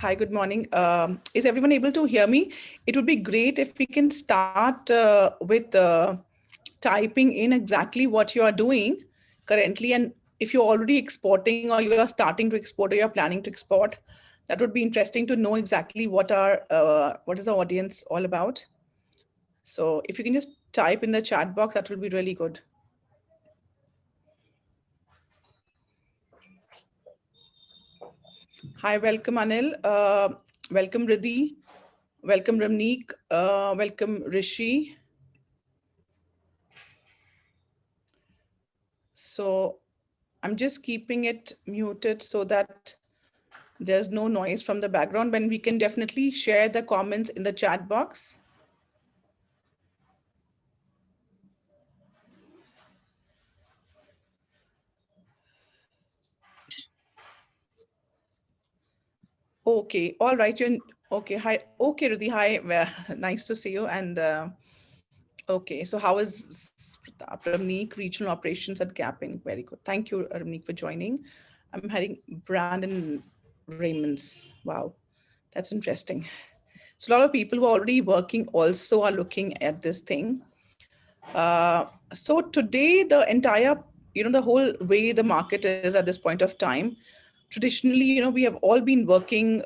Hi, good morning. Is everyone able to hear me? It would be great if we can start with typing in exactly what you are doing currently. And if you're already exporting or you are starting to export or you're planning to export, that would be interesting to know exactly what is the audience all about. So if you can just type in the chat box, that will be really good. Hi, welcome Anil. Welcome Riddhi. Welcome Ramneek. Welcome Rishi. So I'm just keeping it muted so that there's no noise from the background, when we can definitely share the comments in the chat box. Okay, all right. You're okay. Hi. Okay, Rudy. Hi. Well, nice to see you. And okay, so how is Pratap Ramneek, regional operations at Capping? Very good. Thank you, Ramneek, for joining. I'm heading Brandon Raymonds. Wow, that's interesting. So a lot of people who are already working also are looking at this thing. So today, the entire, the whole way the market is at this point of time, traditionally, we have all been working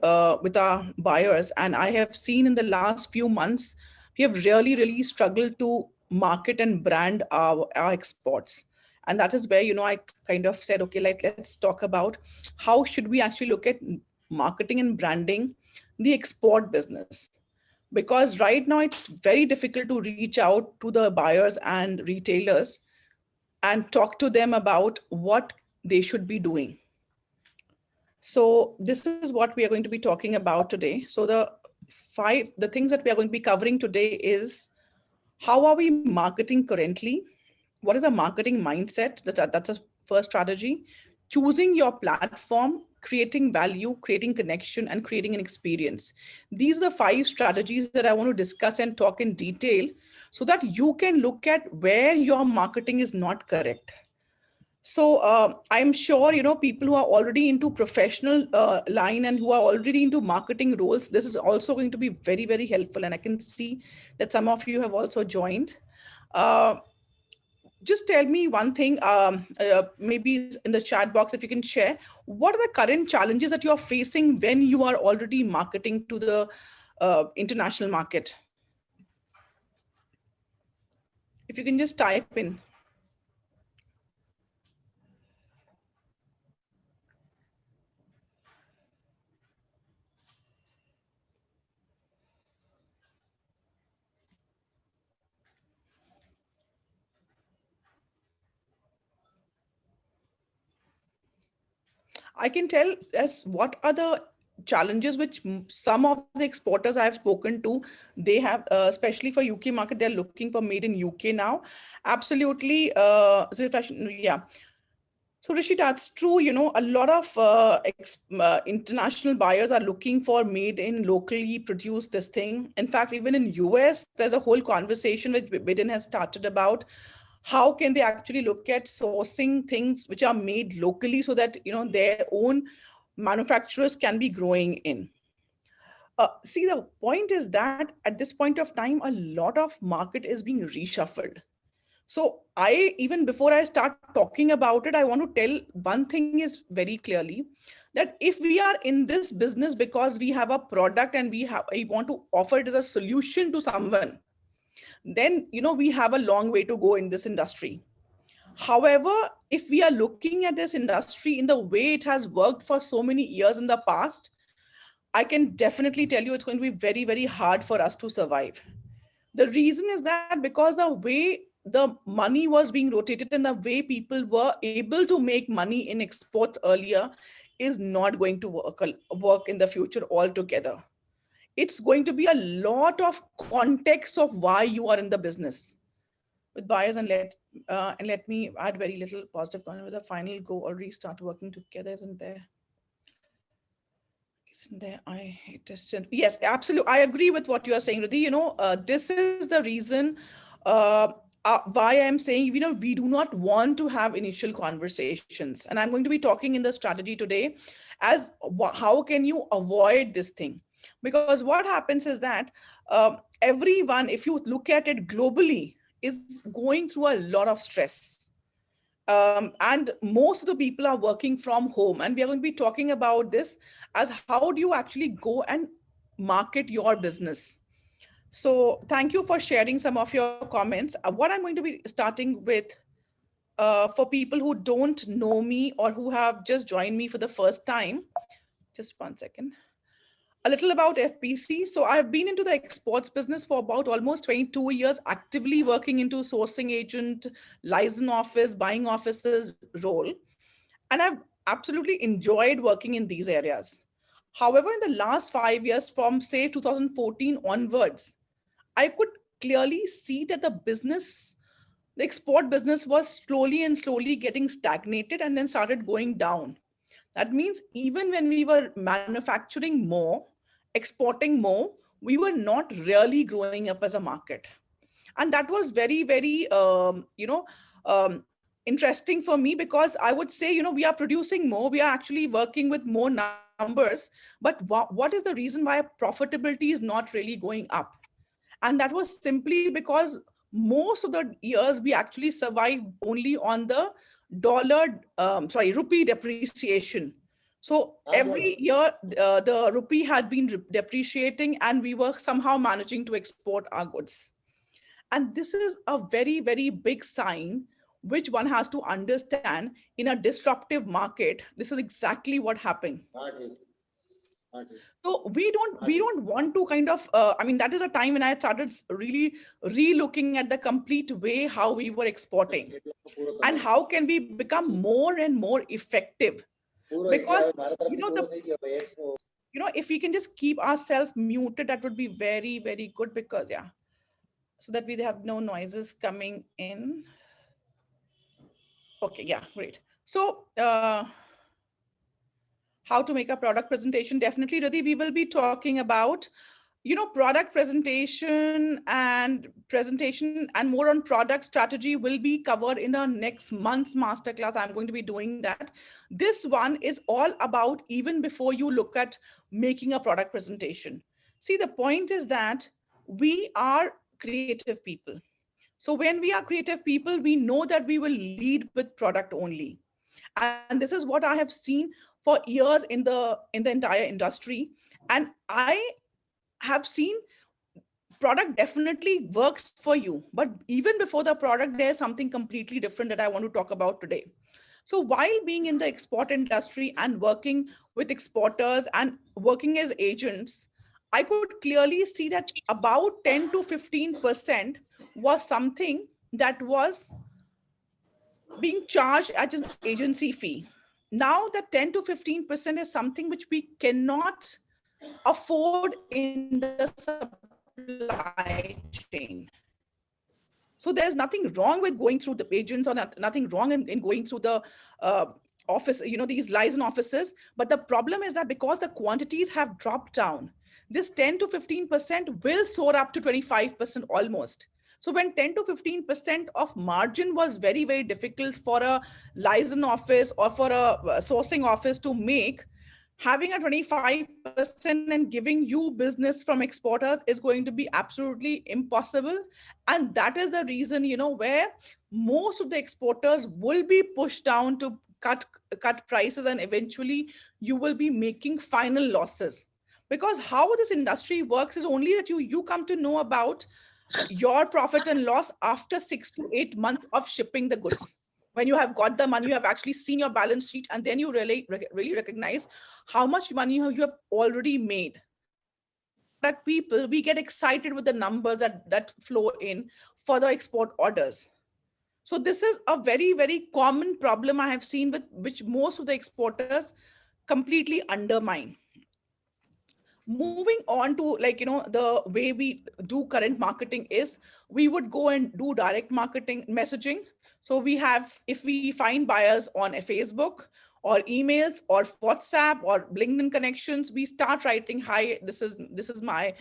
with our buyers, and I have seen in the last few months, we have really, really struggled to market and brand our exports. And that is where, I kind of said, okay, let's talk about how should we actually look at marketing and branding the export business, because right now it's very difficult to reach out to the buyers and retailers and talk to them about what they should be doing. So this is what we are going to be talking about today. So the things that we are going to be covering today is, how are we marketing currently? What is a marketing mindset? That's a first strategy. Choosing your platform, creating value, creating connection, and creating an experience. These are the 5 strategies that I want to discuss and talk in detail so that you can look at where your marketing is not correct. So I'm sure, people who are already into professional line and who are already into marketing roles, this is also going to be very, very helpful. And I can see that some of you have also joined. Uh, just tell me one thing, maybe in the chat box, if you can share, what are the current challenges that you are facing when you are already marketing to the international market? If you can just type in. I can tell as what are the challenges which some of the exporters I've spoken to, they have, especially for UK market, they're looking for made in UK now. Absolutely. Yeah. So Rishi, that's true. A lot of international buyers are looking for made in locally produced this thing. In fact, even in US, there's a whole conversation which Biden has started about how can they actually look at sourcing things which are made locally so that their own manufacturers can be growing in. See, the point is that at this point of time, a lot of market is being reshuffled. So even before I start talking about it, I want to tell one thing is very clearly that if we are in this business because we have a product and we want to offer it as a solution to someone, then we have a long way to go in this industry. However, if we are looking at this industry in the way it has worked for so many years in the past, I can definitely tell you it's going to be very, very hard for us to survive. The reason is that because the way the money was being rotated and the way people were able to make money in exports earlier is not going to work in the future altogether. It's going to be a lot of context of why you are in the business with buyers, and let me add very little positive comment with the final go or restart working together, isn't there I tested. Yes, absolutely, I agree with what you are saying, Rudy. This is the reason. uh, why I'm saying, we do not want to have initial conversations. And I'm going to be talking in the strategy today as how can you avoid this thing? Because what happens is that everyone, if you look at it globally, is going through a lot of stress. And most of the people are working from home. And we are going to be talking about this as how do you actually go and market your business. So thank you for sharing some of your comments. What I'm going to be starting with, for people who don't know me or who have just joined me for the first time, just one second. A little about FPC. So I've been into the exports business for about almost 22 years, actively working into sourcing agent, liaison office, buying offices role. And I've absolutely enjoyed working in these areas. However, in the last 5 years, from say 2014 onwards, I could clearly see that the export business was slowly and slowly getting stagnated and then started going down. That means even when we were manufacturing more, exporting more, we were not really growing up as a market. And that was very, very, interesting for me, because I would say, we are producing more, we are actually working with more numbers, but what is the reason why profitability is not really going up? And that was simply because most of the years we actually survived only on the rupee depreciation. So every year the rupee had been depreciating and we were somehow managing to export our goods. And this is a very, very big sign which one has to understand in a disruptive market. This is exactly what happened. So we don't want to kind of I mean, that is a time when I started really re-looking at the complete way how we were exporting and how can we become more and more effective. Because if we can just keep ourselves muted, that would be very, very good, because yeah, so that we have no noises coming in. Okay, yeah, great. So how to make a product presentation? Definitely, Radhi, we will be talking about product presentation and more on product strategy will be covered in our next month's masterclass. I'm going to be doing that. This one is all about even before you look at making a product presentation. See, the point is that we are creative people. So when we are creative people, we know that we will lead with product only. And this is what I have seen for years in the entire industry. And I have seen product definitely works for you, but even before the product, there's something completely different that I want to talk about today. So while being in the export industry and working with exporters and working as agents, I could clearly see that about 10 to 15% was something that was being charged as an agency fee. Now the 10 to 15% is something which we cannot afford in the supply chain. So there's nothing wrong with going through the agents, or nothing wrong in going through the office, these liaison offices. But the problem is that because the quantities have dropped down, this 10 to 15% will soar up to 25% almost. So when 10 to 15% of margin was very, very difficult for a liaison office or for a sourcing office to make, having a 25% and giving you business from exporters is going to be absolutely impossible. And that is the reason, where most of the exporters will be pushed down to cut prices, and eventually you will be making final losses. Because how this industry works is only that you come to know about your profit and loss after 6 to 8 months of shipping the goods. When you have got the money, you have actually seen your balance sheet, and then you really recognize how much money you have already made. We as product people, we get excited with the numbers that flow in for the export orders. So this is a very, very common problem I have seen, with which most of the exporters completely undermine. Moving on to, the way we do current marketing is we would go and do direct marketing messaging. So we have, if we find buyers on a Facebook or emails or WhatsApp or LinkedIn connections, we start writing, hi, this is my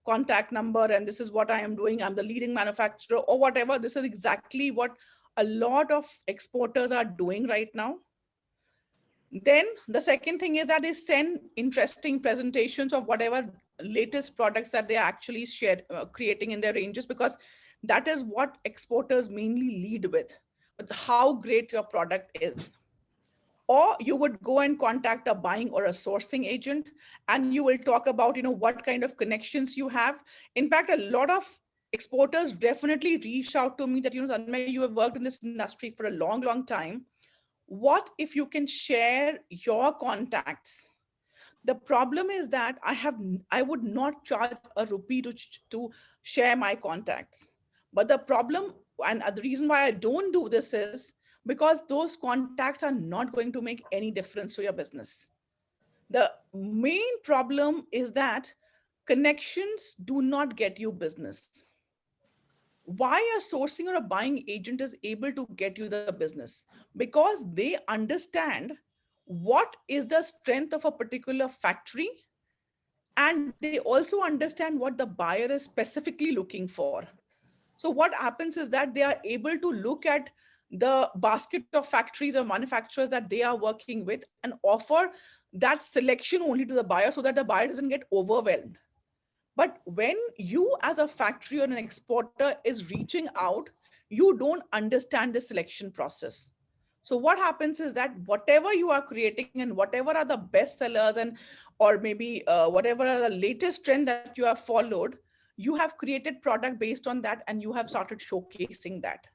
contact number and this is what I am doing, I'm the leading manufacturer or whatever. This is exactly what a lot of exporters are doing right now. Then the second thing is that they send interesting presentations of whatever latest products that they are actually creating in their ranges, because that is what exporters mainly lead with how great your product is. Or you would go and contact a buying or a sourcing agent, and you will talk about what kind of connections you have. In fact, a lot of exporters definitely reach out to me that, Tanmay, you have worked in this industry for a long time. What if you can share your contacts? The problem is that I would not charge a rupee to share my contacts. But the problem, and the reason why I don't do this is because those contacts are not going to make any difference to your business. The main problem is that connections do not get you business. Why a sourcing or a buying agent is able to get you the business? Because they understand what is the strength of a particular factory, and they also understand what the buyer is specifically looking for. So what happens is that they are able to look at the basket of factories or manufacturers that they are working with and offer that selection only to the buyer so that the buyer doesn't get overwhelmed. But when you as a factory or an exporter is reaching out, you don't understand the selection process. So what happens is that whatever you are creating and whatever are the best sellers, and or maybe whatever are the latest trend that you have followed, you have created product based on that and you have started showcasing that.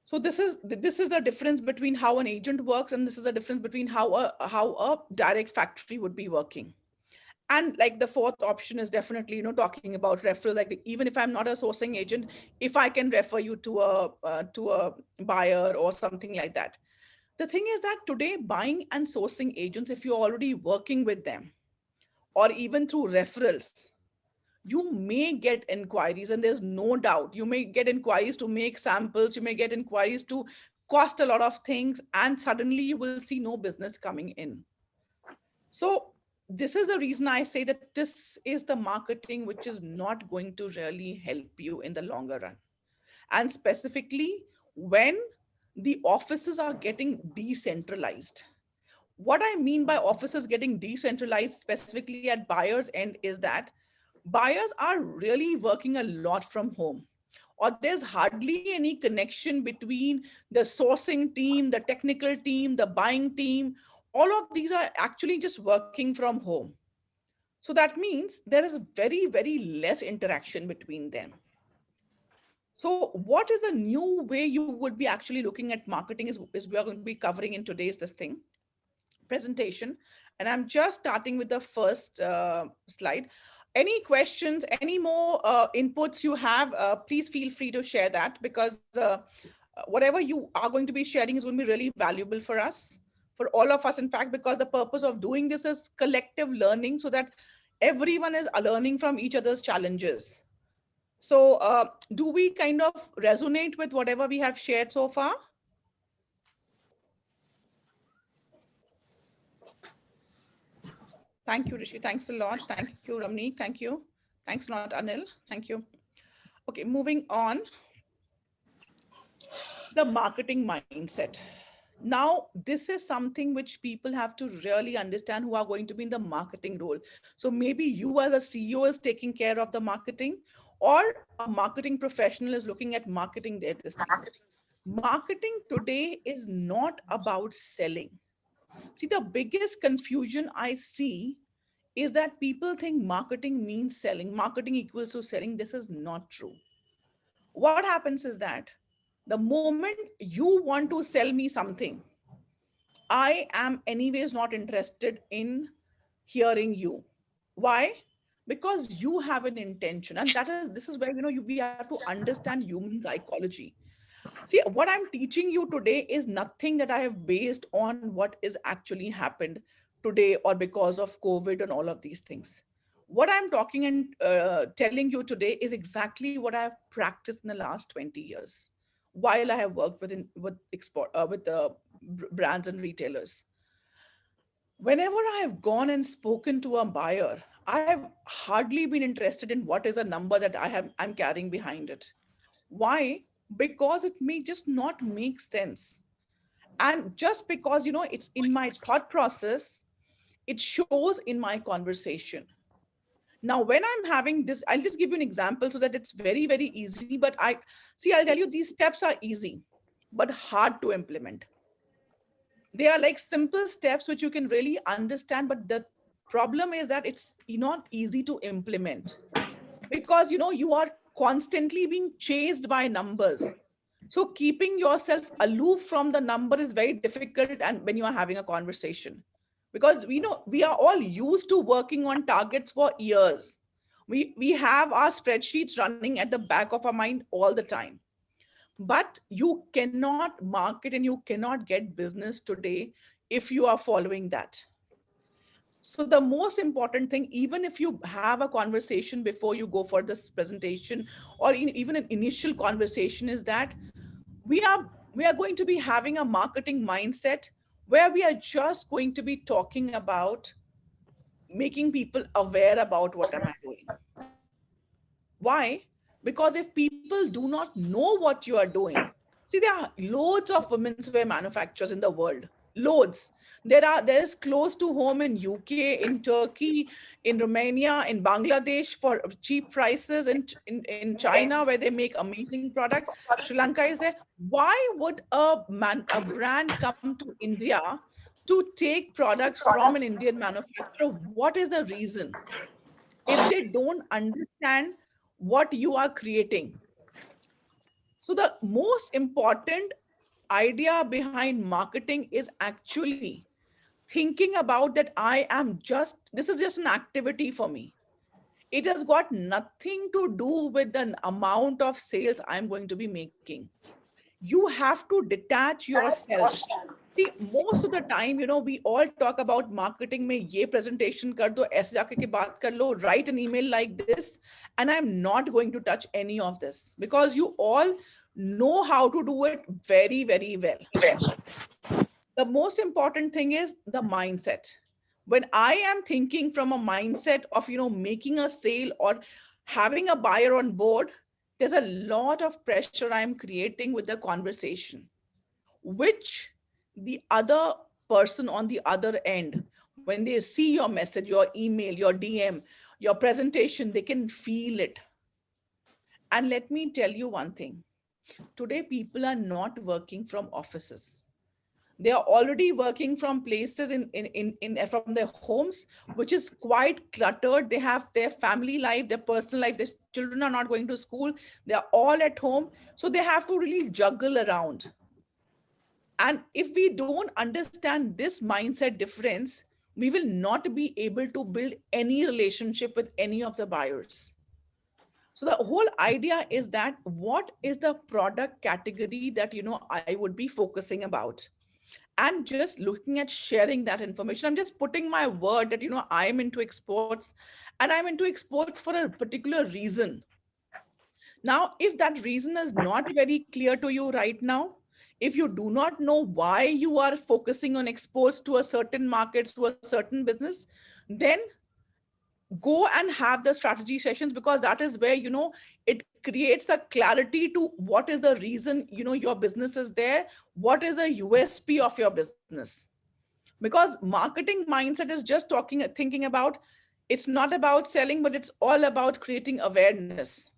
So this is the difference between how an agent works, and this is the difference between how a direct factory would be working. And like the fourth option is definitely talking about referral. Like even if I'm not a sourcing agent, if I can refer you to a buyer or something like that. The thing is that today buying and sourcing agents, if you're already working with them or even through referrals, you may get inquiries, and there's no doubt you may get inquiries to make samples, you may get inquiries to cost a lot of things, and suddenly you will see no business coming in. So this is the reason I say that this is the marketing which is not going to really help you in the longer run. And specifically when the offices are getting decentralized. What I mean by offices getting decentralized, specifically at buyer's end, is that buyers are really working a lot from home, or there's hardly any connection between the sourcing team, the technical team, the buying team. All of these are actually just working from home. So that means there is very less interaction between them. So what is the new way you would be actually looking at marketing is we are going to be covering in today's this thing presentation. And I'm just starting with the first slide. Any questions, any more inputs you have, please feel free to share that, because whatever you are going to be sharing is going to be really valuable for us, for all of us, in fact, because the purpose of doing this is collective learning so that everyone is learning from each other's challenges. So do we kind of resonate with whatever we have shared so far? Thank you, Rishi. Thanks a lot. Thank you, Ramneek. Thank you. Thanks a lot, Anil. Thank you. Okay, moving on. The marketing mindset. Now, this is something which people have to really understand who are going to be in the marketing role. So maybe you as a CEO is taking care of the marketing, or a marketing professional is looking at marketing their things. Marketing today is not about selling. See, the biggest confusion I see is that people think marketing means selling, marketing equals to selling. This is not true. What happens is that the moment you want to sell me something, I am anyways not interested in hearing you. Why? Because you have an intention, and this is where we have to understand human psychology. See, what I'm teaching you today is nothing that I have based on what is actually happened today or because of COVID and all of these things. What I'm talking and telling you today is exactly what I've practiced in the last 20 years while I have worked with export with brands and retailers. Whenever I have gone and spoken to a buyer, I have hardly been interested in what is a number that I'm carrying behind it. Why? Because it may just not make sense. And just because, it's in my thought process, it shows in my conversation. Now, when I'm having this, I'll just give you an example so that it's very, very easy. But I'll tell you, these steps are easy, but hard to implement. They are like simple steps which you can really understand, but the problem is that it's not easy to implement because you are constantly being chased by numbers. So keeping yourself aloof from the number is very difficult, and when you are having a conversation, because we are all used to working on targets for years. We have our spreadsheets running at the back of our mind all the time, but you cannot market and you cannot get business today if you are following that. So the most important thing, even if you have a conversation before you go for this presentation, or even an initial conversation, is that we are going to be having a marketing mindset where we are just going to be talking about making people aware about what am I doing. Why? Because if people do not know what you are doing, see, there are loads of women's wear manufacturers in the world. Loads. There's close to home in UK, in Turkey, in Romania, in Bangladesh for cheap prices, in China where they make amazing product. Sri Lanka is there. Why would a brand come to India to take products from an Indian manufacturer? What is the reason? If they don't understand what you are creating. So the most important idea behind marketing is actually thinking about that this is just an activity for me. It has got nothing to do with the amount of sales I'm going to be making. You have to detach yourself. See, most of the time, we all talk about marketing में ये presentation कर दो, ऐसे जाके के बात कर लो, write an email like this, and I'm not going to touch any of this because you all know how to do it very, very well. The most important thing is the mindset. When I am thinking from a mindset of, making a sale or having a buyer on board, there's a lot of pressure I'm creating with the conversation, which the other person on the other end, when they see your message, your email, your DM, your presentation, they can feel it. And let me tell you one thing. Today, people are not working from offices. They are already working from places from their homes, which is quite cluttered. They have their family life, their personal life, their children are not going to school. They are all at home. So they have to really juggle around. And if we don't understand this mindset difference, we will not be able to build any relationship with any of the buyers. So the whole idea is that what is the product category that I would be focusing about, and just looking at sharing that information. I'm just putting my word that I'm into exports, and I'm into exports for a particular reason. Now, if that reason is not very clear to you right now, if you do not know why you are focusing on exports to a certain market, to a certain business, then go and have the strategy sessions, because that is where it creates the clarity to what is the reason your business is there, what is the USP of your business. Because marketing mindset is just thinking about, it's not about selling, but it's all about creating awareness.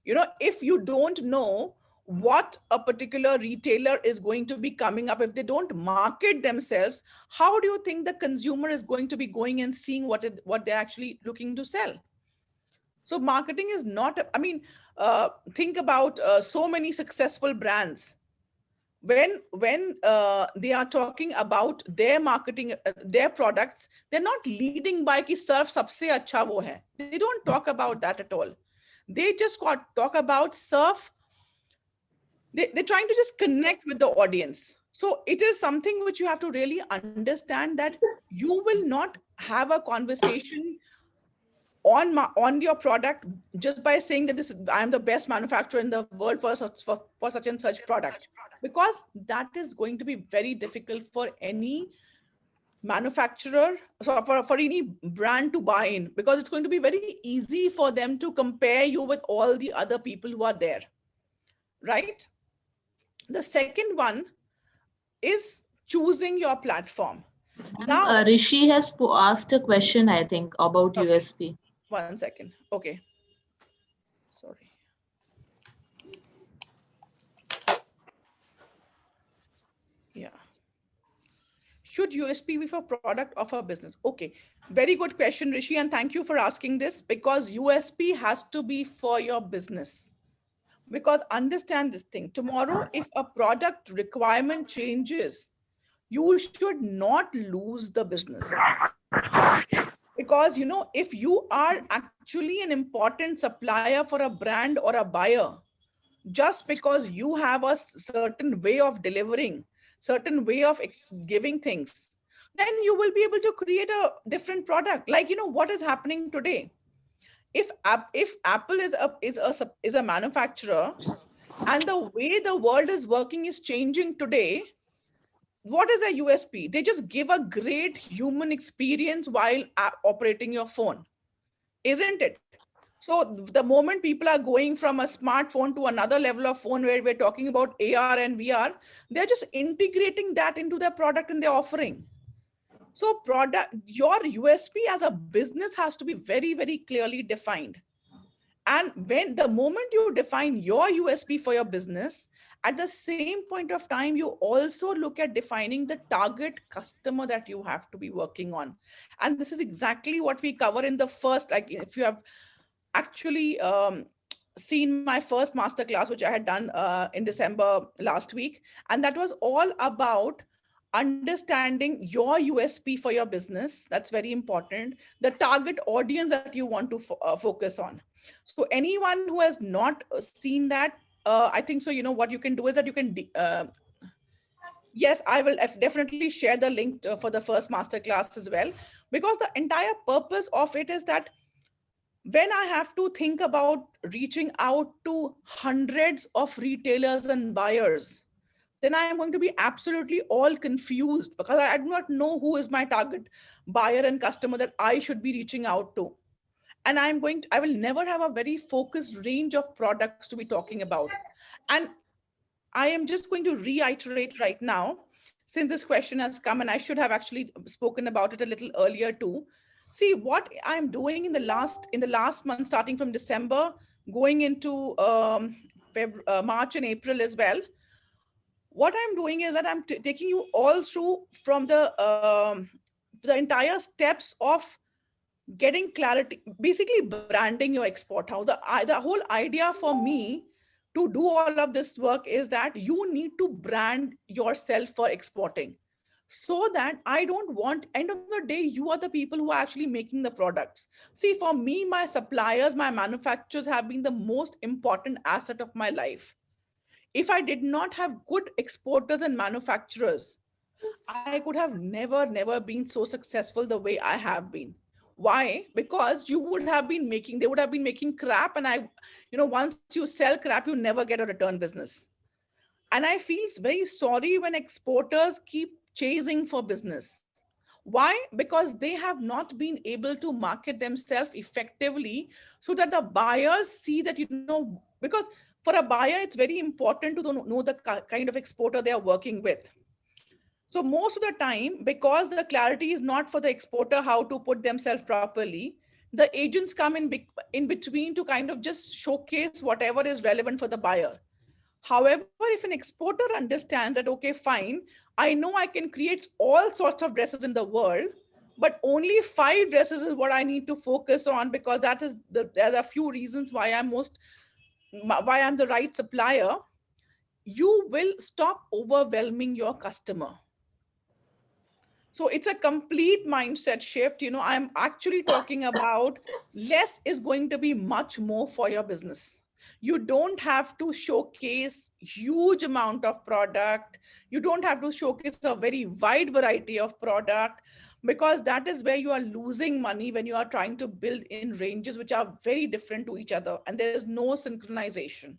If you don't know what a particular retailer is going to be coming up, if they don't market themselves, how do you think the consumer is going to be going and seeing what they're actually looking to sell? So marketing is not, think about so many successful brands. When they are talking about their marketing, their products, they're not leading by ki surf sabse acha wo hai. They don't talk about that at all. They just talk about surf. They're trying to just connect with the audience. So it is something which you have to really understand, that you will not have a conversation on your product just by saying that I'm the best manufacturer in the world for such and such product, because that is going to be very difficult for any manufacturer, so for any brand to buy in, because it's going to be very easy for them to compare you with all the other people who are there, right? The second one is choosing your platform. Ma'am, Now, Rishi has asked a question, I think, about okay, USP. one second. Okay, sorry. Yeah. Should USP be for product or for business? Okay, very good question, Rishi, and thank you for asking this, because USP has to be for your business. Because understand this thing, tomorrow, if a product requirement changes, you should not lose the business. Because, if you are actually an important supplier for a brand or a buyer, just because you have a certain way of delivering, certain way of giving things, then you will be able to create a different product. Like, what is happening today? If Apple is a manufacturer, and the way the world is working is changing today, what is a USP? They just give a great human experience while operating your phone, isn't it? So the moment people are going from a smartphone to another level of phone where we're talking about AR and VR, they're just integrating that into their product and their offering. So product, your USP as a business has to be very, very clearly defined. And when the moment you define your USP for your business, at the same point of time, you also look at defining the target customer that you have to be working on. And this is exactly what we cover in the first, like if you have actually seen my first masterclass, which I had done in December last week. And that was all about understanding your USP for your business. That's very important. The target audience that you want to focus on. So anyone who has not seen that, I think so, what you can do is that you can yes, I will definitely share the link for the first masterclass as well, because the entire purpose of it is that when I have to think about reaching out to hundreds of retailers and buyers, then I am going to be absolutely all confused, because I do not know who is my target buyer and customer that I should be reaching out to. And I will never have a very focused range of products to be talking about. And I am just going to reiterate right now, since this question has come, and I should have actually spoken about it a little earlier too. See, what I'm doing in the last month, starting from December, going into March and April as well. What I'm doing is that I'm taking you all through from the entire steps of getting clarity, basically branding your export house. The whole idea for me to do all of this work is that you need to brand yourself for exporting, so that I don't want, end of the day, you are the people who are actually making the products. See, for me, my suppliers, my manufacturers have been the most important asset of my life. If I did not have good exporters and manufacturers, I could have never been so successful the way I have been. Why? Because they would have been making crap, and once you sell crap, you never get a return business. And I feel very sorry when exporters keep chasing for business. Why? Because they have not been able to market themselves effectively, so that the buyers see that, because for a buyer, it's very important to know the kind of exporter they are working with. So most of the time, because the clarity is not for the exporter how to put themselves properly, the agents come in between to kind of just showcase whatever is relevant for the buyer. However, if an exporter understands that, okay, fine, I know I can create all sorts of dresses in the world, but only 5 dresses is what I need to focus on, because there are a few reasons why I'm the right supplier. You will stop overwhelming your customer. So it's a complete mindset shift. I'm actually talking about less is going to be much more for your business. You don't have to showcase huge amount of product. You don't have to showcase a very wide variety of product, because that is where you are losing money when you are trying to build in ranges which are very different to each other, and there's no synchronization.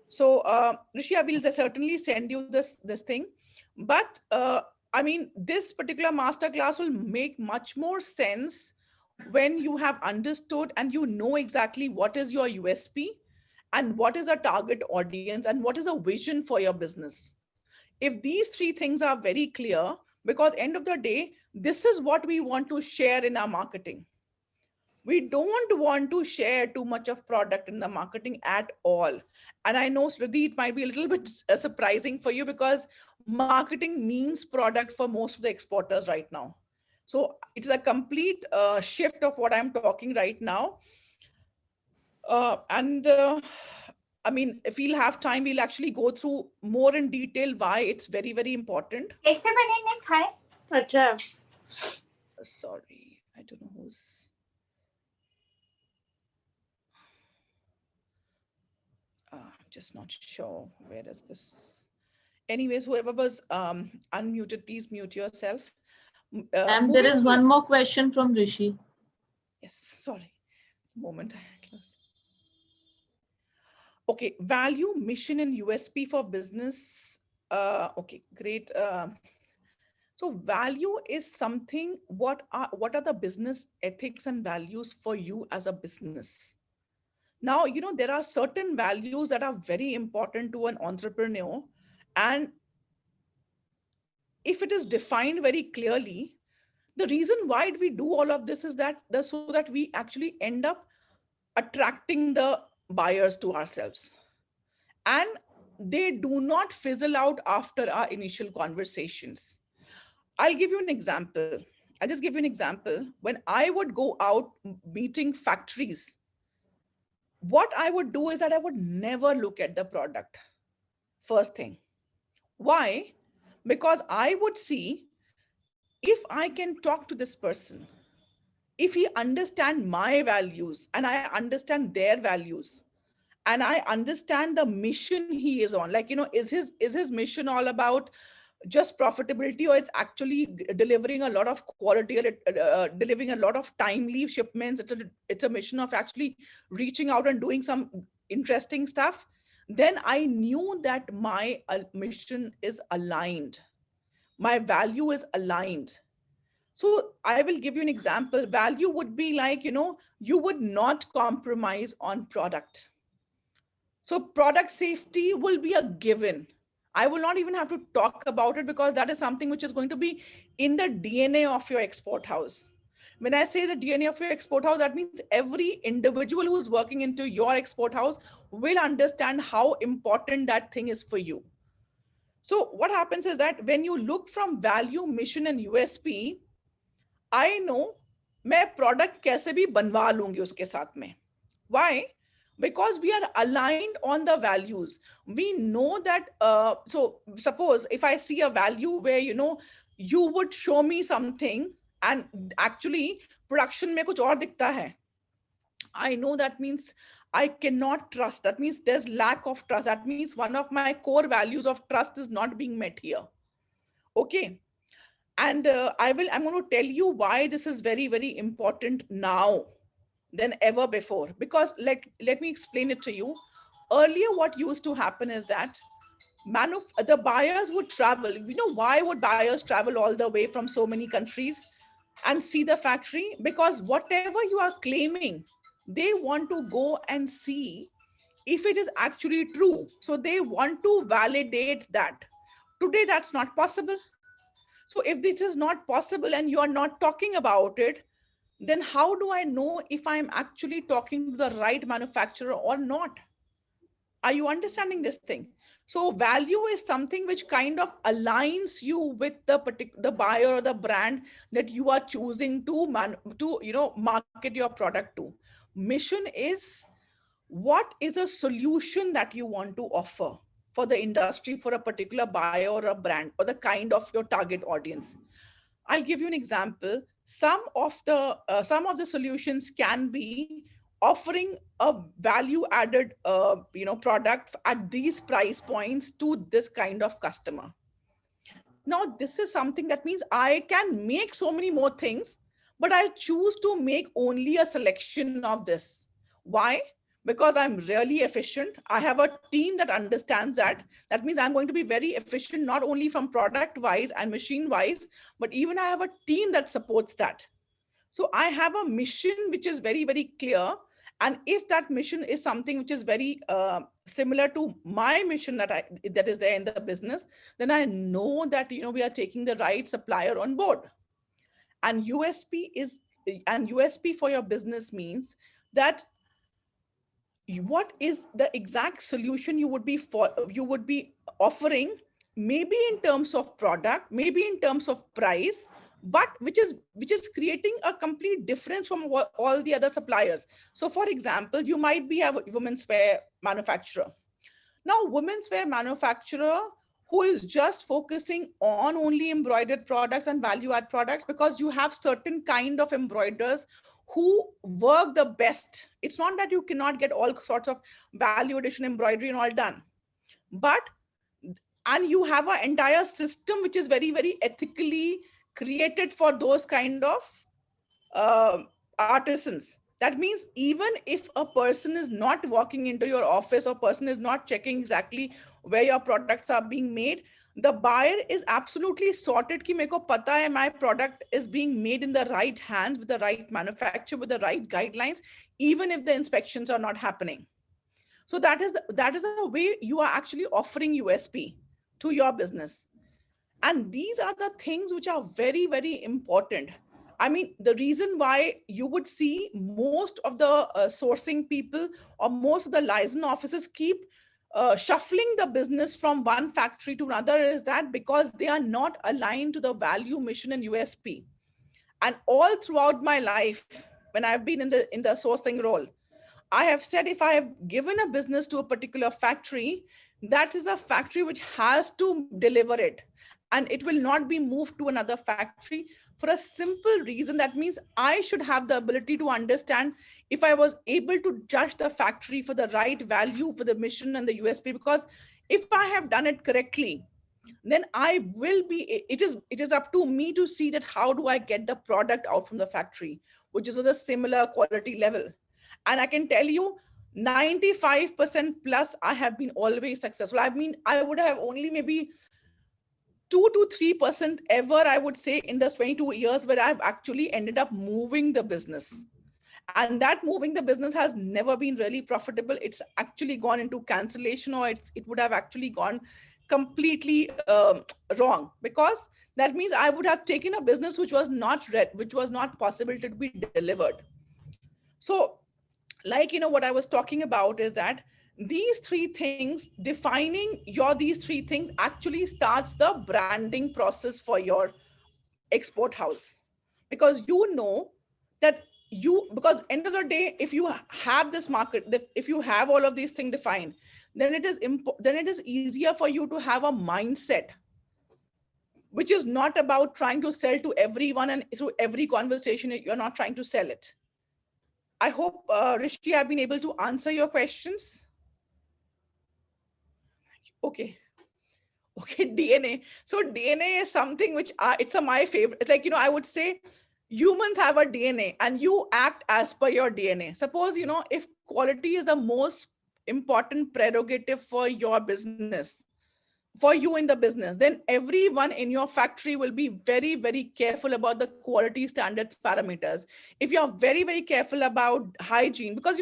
So, Rishi, I will certainly send you this thing. But I mean, this particular masterclass will make much more sense when you have understood and you know exactly what is your USP and what is a target audience and what is a vision for your business. If these three things are very clear, because end of the day, this is what we want to share in our marketing. We don't want to share too much of product in the marketing at all. And I know, Sridhi, it might be a little bit surprising for you because marketing means product for most of the exporters right now. So it's a complete shift of what I'm talking right now. And I mean, if we'll have time, we'll actually go through more in detail why it's very, very important. कैसे बनेंगे खाए? अच्छा. Sorry, I don't know who's. Just not sure where is this. Anyways, whoever was unmuted, please mute yourself. And there Moving is to one more question from Rishi. yes, sorry, moment I close. Okay, value, mission, and USP for business. Okay, great. So value is something. What are the business ethics and values for you as a business? Now, there are certain values that are very important to an entrepreneur, and if it is defined very clearly, the reason why we do all of this is so that we actually end up attracting the buyers to ourselves, and they do not fizzle out after our initial conversations. I'll give you an example. I'll just give you an example. When I would go out meeting factories, what I would do is that I would never look at the product first thing. Why? Because I would see if I can talk to this person, if he understand my values and I understand their values, and I understand the mission he is on, like, is his mission all about just profitability, or it's actually delivering a lot of quality, or delivering a lot of timely shipments. It's a mission of actually reaching out and doing some interesting stuff. Then I knew that my mission is aligned, my value is aligned. So I will give you an example. Value would be like, you would not compromise on product. So product safety will be a given. I will not even have to talk about it because that is something which is going to be in the DNA of your export house. When I say the DNA of your export house, that means every individual who's working into your export house will understand how important that thing is for you. So what happens is that when you look from value, mission, and USP, I know मैं product कैसे भी बनवा लूंगी उसके साथ में. Why? Because we are aligned on the values. We know that, so suppose if I see a value where, you would show me something and actually production में कुछ और दिखता है, I know that means I cannot trust. That means there's lack of trust. That means one of my core values of trust is not being met here. Okay. And I'm going to tell you why this is very, very important now than ever before. Because let me explain it to you. Earlier, what used to happen is that the buyers would travel. Why would buyers travel all the way from so many countries and see the factory? Because whatever you are claiming, they want to go and see if it is actually true. So they want to validate that. Today, that's not possible. So if this is not possible and you are not talking about it, then how do I know if I'm actually talking to the right manufacturer or not? Are you understanding this thing? So value is something which kind of aligns you with the buyer or the brand that you are choosing to market your product to. Mission is, what is a solution that you want to offer for the industry, for a particular buyer or a brand, or the kind of your target audience. I'll give you an example. Some of the solutions can be offering a value added product at these price points to this kind of customer. Now this is something that means I can make so many more things, but I choose to make only a selection of this. Why? because I'm really efficient. I have a team that understands that. That means I'm going to be very efficient, not only from product wise and machine wise, but even I have a team that supports that. So I have a mission which is very, very clear. And if that mission is something which is very similar to my mission that is there in the business, then I know that we are taking the right supplier on board. And USP for your business means that what is the exact solution you would be offering, maybe in terms of product, maybe in terms of price, but which is creating a complete difference from all the other suppliers. So for example, you might be a women's wear manufacturer. Now, women's wear manufacturer who is just focusing on only embroidered products and value add products, because you have certain kind of embroiderers who work the best. It's not that you cannot get all sorts of value addition embroidery and all done, but and you have an entire system which is very, very ethically created for those kind of artisans. That means even if a person is not walking into your office or person is not checking exactly where your products are being made, the buyer is absolutely sorted ki meko pata hai my product is being made in the right hands with the right manufacturer with the right guidelines, even if the inspections are not happening. So that is a way you are actually offering USP to your business. And these are the things which are very, very important. I mean, the reason why you would see most of the sourcing people or most of the license offices keep shuffling the business from one factory to another is that because they are not aligned to the value, mission, and USP. And all throughout my life, when I've been in the sourcing role, I have said if I have given a business to a particular factory, that is a factory which has to deliver it. And it will not be moved to another factory for a simple reason. That means I should have the ability to understand if I was able to judge the factory for the right value, for the mission and the USP, because if I have done it correctly, then I will be, it is up to me to see that how do I get the product out from the factory, which is of a similar quality level. And I can tell you 95% plus I have been always successful. I mean, I would have only maybe 2 to 3% ever, I would say, in the 22 years where I've actually ended up moving the business. And that moving the business has never been really profitable. It's actually gone into cancellation, or it would have actually gone completely wrong, because that means I would have taken a business which was not possible to be delivered. So like what I was talking about is that these three things, defining these three things actually starts the branding process for your export house. Because that because end of the day, if you have this market, if you have all of these things defined, then it is easier for you to have a mindset which is not about trying to sell to everyone, and through every conversation you're not trying to sell it. I hope, Rishi, I've been able to answer your questions. Okay. Okay, DNA. So DNA is something which my favorite. It's like, I would say humans have a DNA and you act as per your DNA. Suppose, if quality is the most important prerogative for your business, for you in the business, then everyone in your factory will be very, very careful about the quality standards parameters. If you're very, very careful about hygiene, because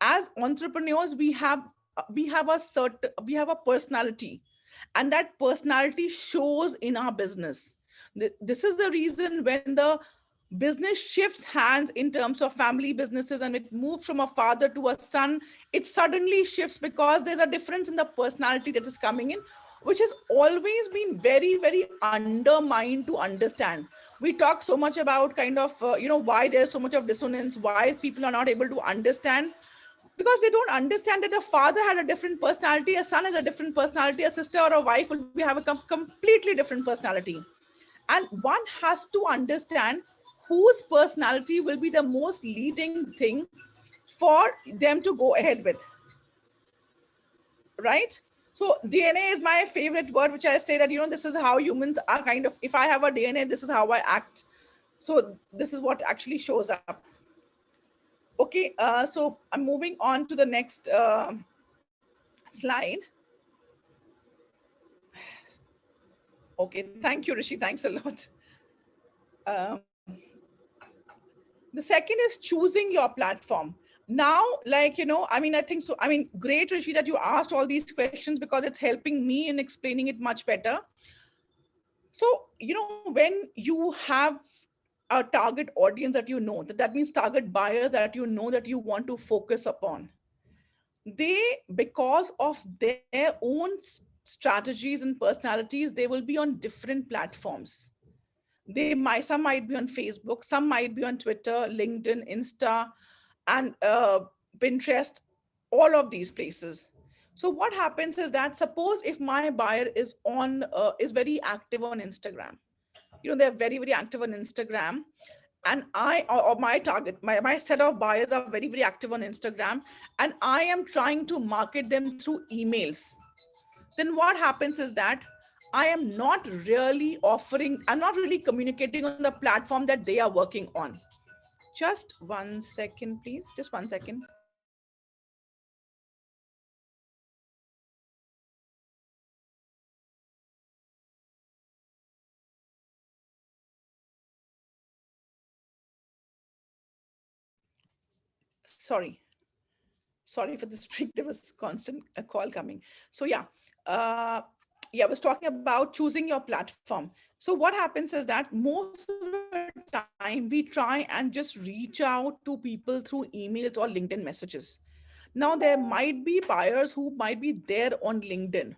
as entrepreneurs we have a personality, and that personality shows in our business. This is the reason when the business shifts hands in terms of family businesses and it moves from a father to a son, it suddenly shifts because there's a difference in the personality that is coming in, which has always been very, very undermined to understand. We talk so much about kind of, why there's so much of dissonance, why people are not able to understand, because they don't understand that a father had a different personality, a son has a different personality, a sister or a wife will have a completely different personality. And one has to understand whose personality will be the most leading thing for them to go ahead with. Right? So DNA is my favorite word, which I say that, this is how humans are kind of, if I have a DNA, this is how I act. So this is what actually shows up. Okay, so I'm moving on to the next slide. Okay, thank you, Rishi. Thanks a lot. Um, the second is choosing your platform. Now, like, I mean, I think so. I mean, great, Rishi, that you asked all these questions because it's helping me in explaining it much better. So, when you have a target audience that that means target buyers that that you want to focus upon, they, because of their own strategies and personalities, they will be on different platforms. Some might be on Facebook, some might be on Twitter, LinkedIn, Insta, and Pinterest, all of these places. So what happens is that, suppose if my buyer is very active on Instagram, they're very, very active on Instagram, and or my target, my set of buyers are very, very active on Instagram, and I am trying to market them through emails. Then what happens is that I'm not really communicating on the platform that they are working on. Just 1 second, please. Just 1 second. Sorry. Sorry for this break. There was constant a call coming. So uh, I was talking about choosing your platform. So what happens is that most of the time we try and just reach out to people through emails or LinkedIn messages. Now there might be buyers who might be there on LinkedIn,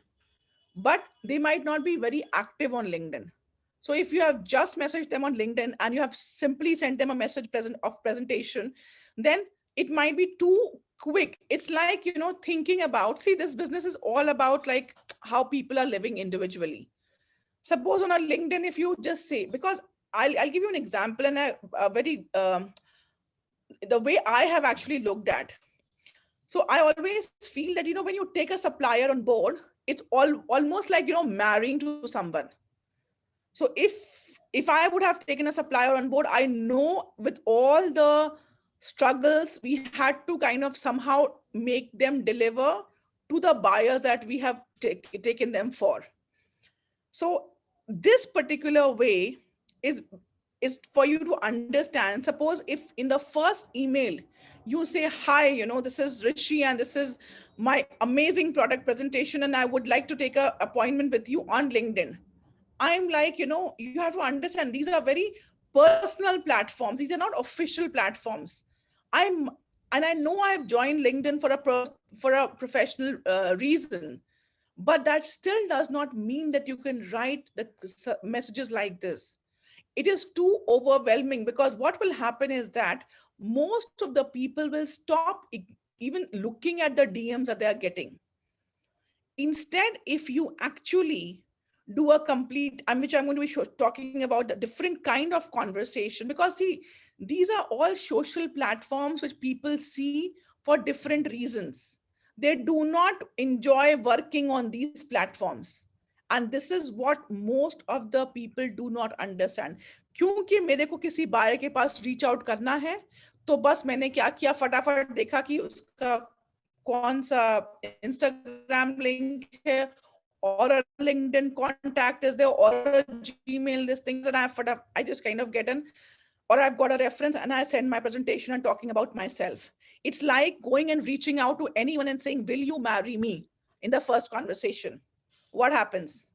but they might not be very active on LinkedIn. So if you have just messaged them on LinkedIn and you have simply sent them a message of presentation, then it might be too quick. It's like, thinking about, see, this business is all about like how people are living individually. Suppose on a LinkedIn, if you just say, because I'll give you an example, and a very, the way I have actually looked at. So I always feel that, when you take a supplier on board, it's almost like, marrying to someone. So if I would have taken a supplier on board, I know with all the struggles we had to kind of somehow make them deliver to the buyers that we have taken them for. So this particular way is for you to understand. Suppose if in the first email you say, hi, this is Rishi and this is my amazing product presentation, and I would like to take an appointment with you on LinkedIn. I'm like, you have to understand, these are very personal platforms. These are not official platforms. I'm, and I know I've joined LinkedIn for a professional reason, but that still does not mean that you can write the messages like this. It is too overwhelming, because what will happen is that most of the people will stop even looking at the DMs that they are getting. Instead, if you actually do a complete, which I'm going to be talking about, the different kind of conversation, because see, these are all social platforms which people see for different reasons. They do not enjoy working on these platforms, and this is what most of the people do not understand. क्योंकि मेरे को किसी buyer के पास reach out करना है, तो बस मैंने क्या किया, फटाफट देखा कि उसका कौन सा इंस्टाग्राम लिंक है, or a LinkedIn contact is there, or a Gmail, these things, and I just kind of get in, or I've got a reference and I send my presentation and talking about myself. It's like going and reaching out to anyone and saying, will you marry me, in the first conversation? What happens?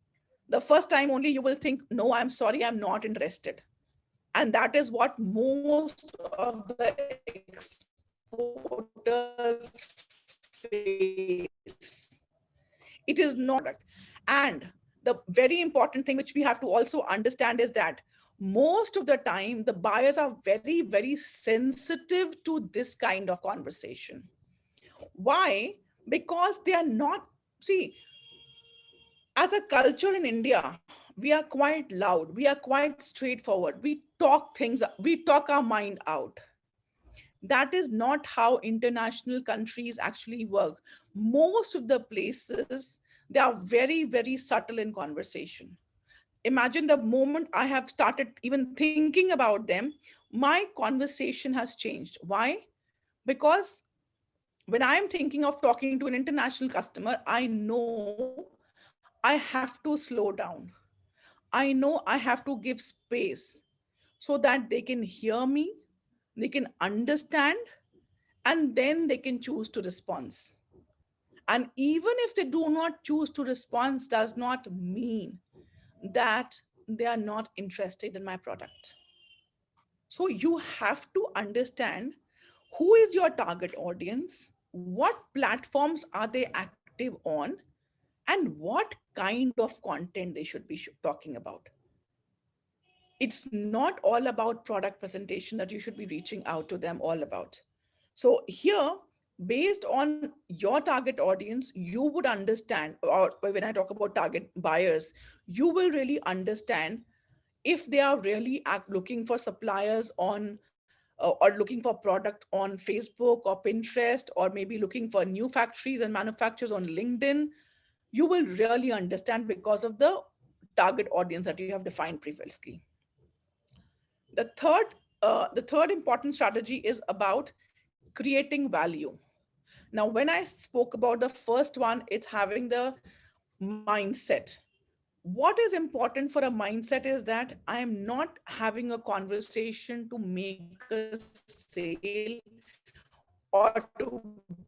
The first time only you will think, no, I'm sorry, I'm not interested. And that is what most of the exporters face. It is not. And the very important thing which we have to also understand is that most of the time the buyers are very, very sensitive to this kind of conversation. Why? Because they are not, see, as a culture in India, we are quite loud, we are quite straightforward, we talk our mind out. That is not how international countries actually work. Most of the places, they are very, very subtle in conversation. Imagine the moment I have started even thinking about them, my conversation has changed. Why? Because when I'm thinking of talking to an international customer, I know I have to slow down. I know I have to give space so that they can hear me, they can understand, and then they can choose to respond. And even if they do not choose to respond, does not mean that they are not interested in my product. So you have to understand who is your target audience, what platforms are they active on, and what kind of content they should be talking about. It's not all about product presentation that you should be reaching out to them all about. So here, based on your target audience, you would understand, or when I talk about target buyers, you will really understand if they are really looking for suppliers on or looking for product on Facebook or Pinterest, or maybe looking for new factories and manufacturers on LinkedIn. You will really understand because of the target audience that you have defined previously. The third important strategy is about creating value. Now, when I spoke about the first one, it's having the mindset. What is important for a mindset is that I am not having a conversation to make a sale or to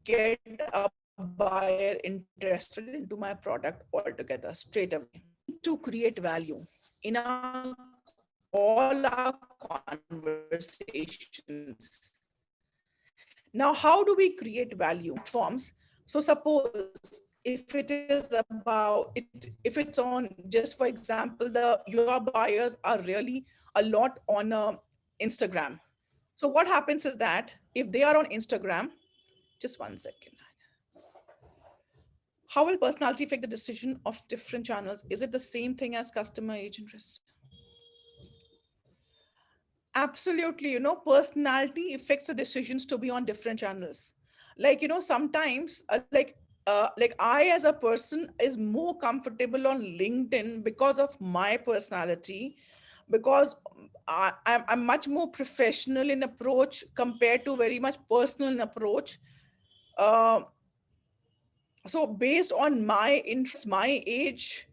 get a buyer interested into my product altogether straight away. We need to create value in all our conversations. Now, how do we create value? Platforms. So suppose if it is about it, if it's on, just for example, your buyers are really a lot on Instagram. So what happens is that if they are on Instagram, just 1 second. How will personality affect the decision of different channels? Is it the same thing as customer age interest? Absolutely, personality affects the decisions to be on different channels. Like, sometimes, like I as a person is more comfortable on LinkedIn because of my personality, because I'm much more professional in approach compared to very much personal in approach. Uh, so based on my interests, my age,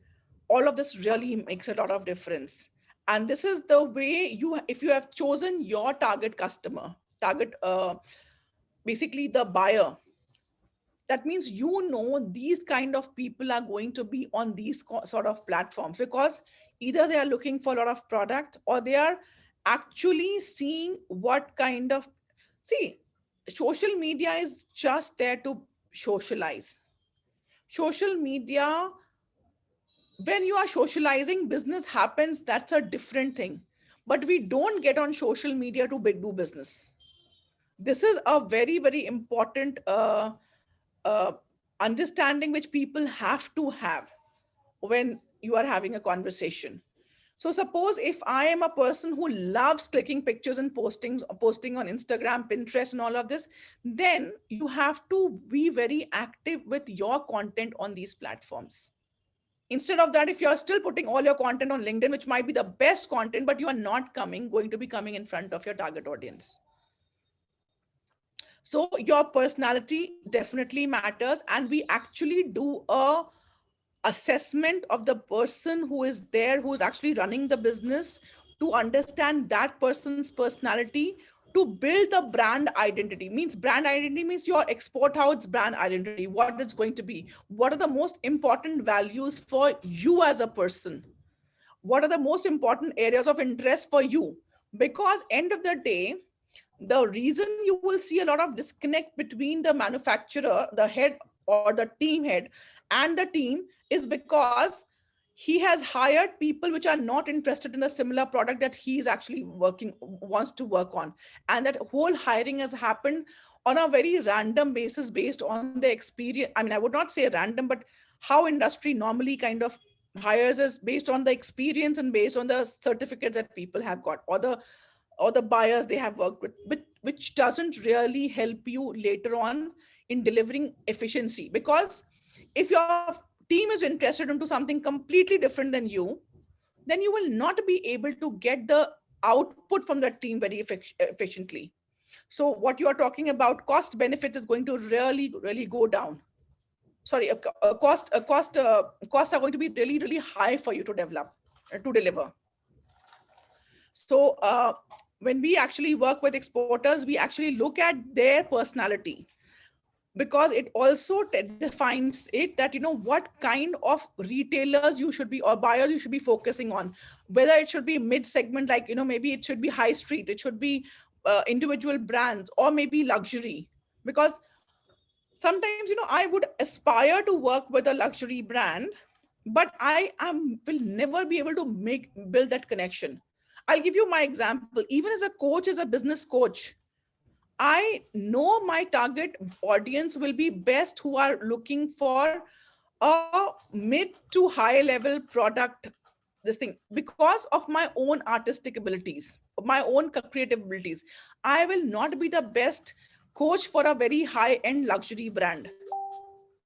all of this really makes a lot of difference. And this is the way if you have chosen your target customer, basically the buyer, that means these kind of people are going to be on these sort of platforms, because either they are looking for a lot of product, or they are actually seeing what kind of, see, social media is just there to socialize. Social media, when you are socializing, business happens, that's a different thing. But we don't get on social media to do business. This is a very, very important uh, understanding which people have to have when you are having a conversation. So suppose if I am a person who loves clicking pictures and posting on Instagram, Pinterest, and all of this, then you have to be very active with your content on these platforms. Instead of that, if you're still putting all your content on LinkedIn, which might be the best content, but you are not going to be coming in front of your target audience. So your personality definitely matters, and we actually do a assessment of the person who is there, who is actually running the business, to understand that person's personality, to build the brand identity. Means brand identity means your export house brand identity, what it's going to be, what are the most important values for you as a person, what are the most important areas of interest for you. Because end of the day, the reason you will see a lot of disconnect between the manufacturer, the head or the team head, and the team is because he has hired people which are not interested in a similar product that he is actually wants to work on. And that whole hiring has happened on a very random basis based on the experience. I mean, I would not say random, but how industry normally kind of hires is based on the experience and based on the certificates that people have got, or the buyers they have worked with, which doesn't really help you later on in delivering efficiency. Because if your team is interested into something completely different than you, then you will not be able to get the output from that team very efficiently. So what you are talking about, cost benefit is going to really, really go down. Sorry, costs are going to be really, really high for you to develop, to deliver. So when we actually work with exporters, we actually look at their personality, because it also defines it that, what kind of retailers you should be, or buyers you should be focusing on, whether it should be mid segment, like, maybe it should be high street, it should be individual brands, or maybe luxury. Because sometimes, I would aspire to work with a luxury brand, but will never be able to build that connection. I'll give you my example. Even as a coach, as a business coach, I know my target audience will be best who are looking for a mid to high level product, this thing, because of my own artistic abilities, my own creative abilities. I will not be the best coach for a very high end luxury brand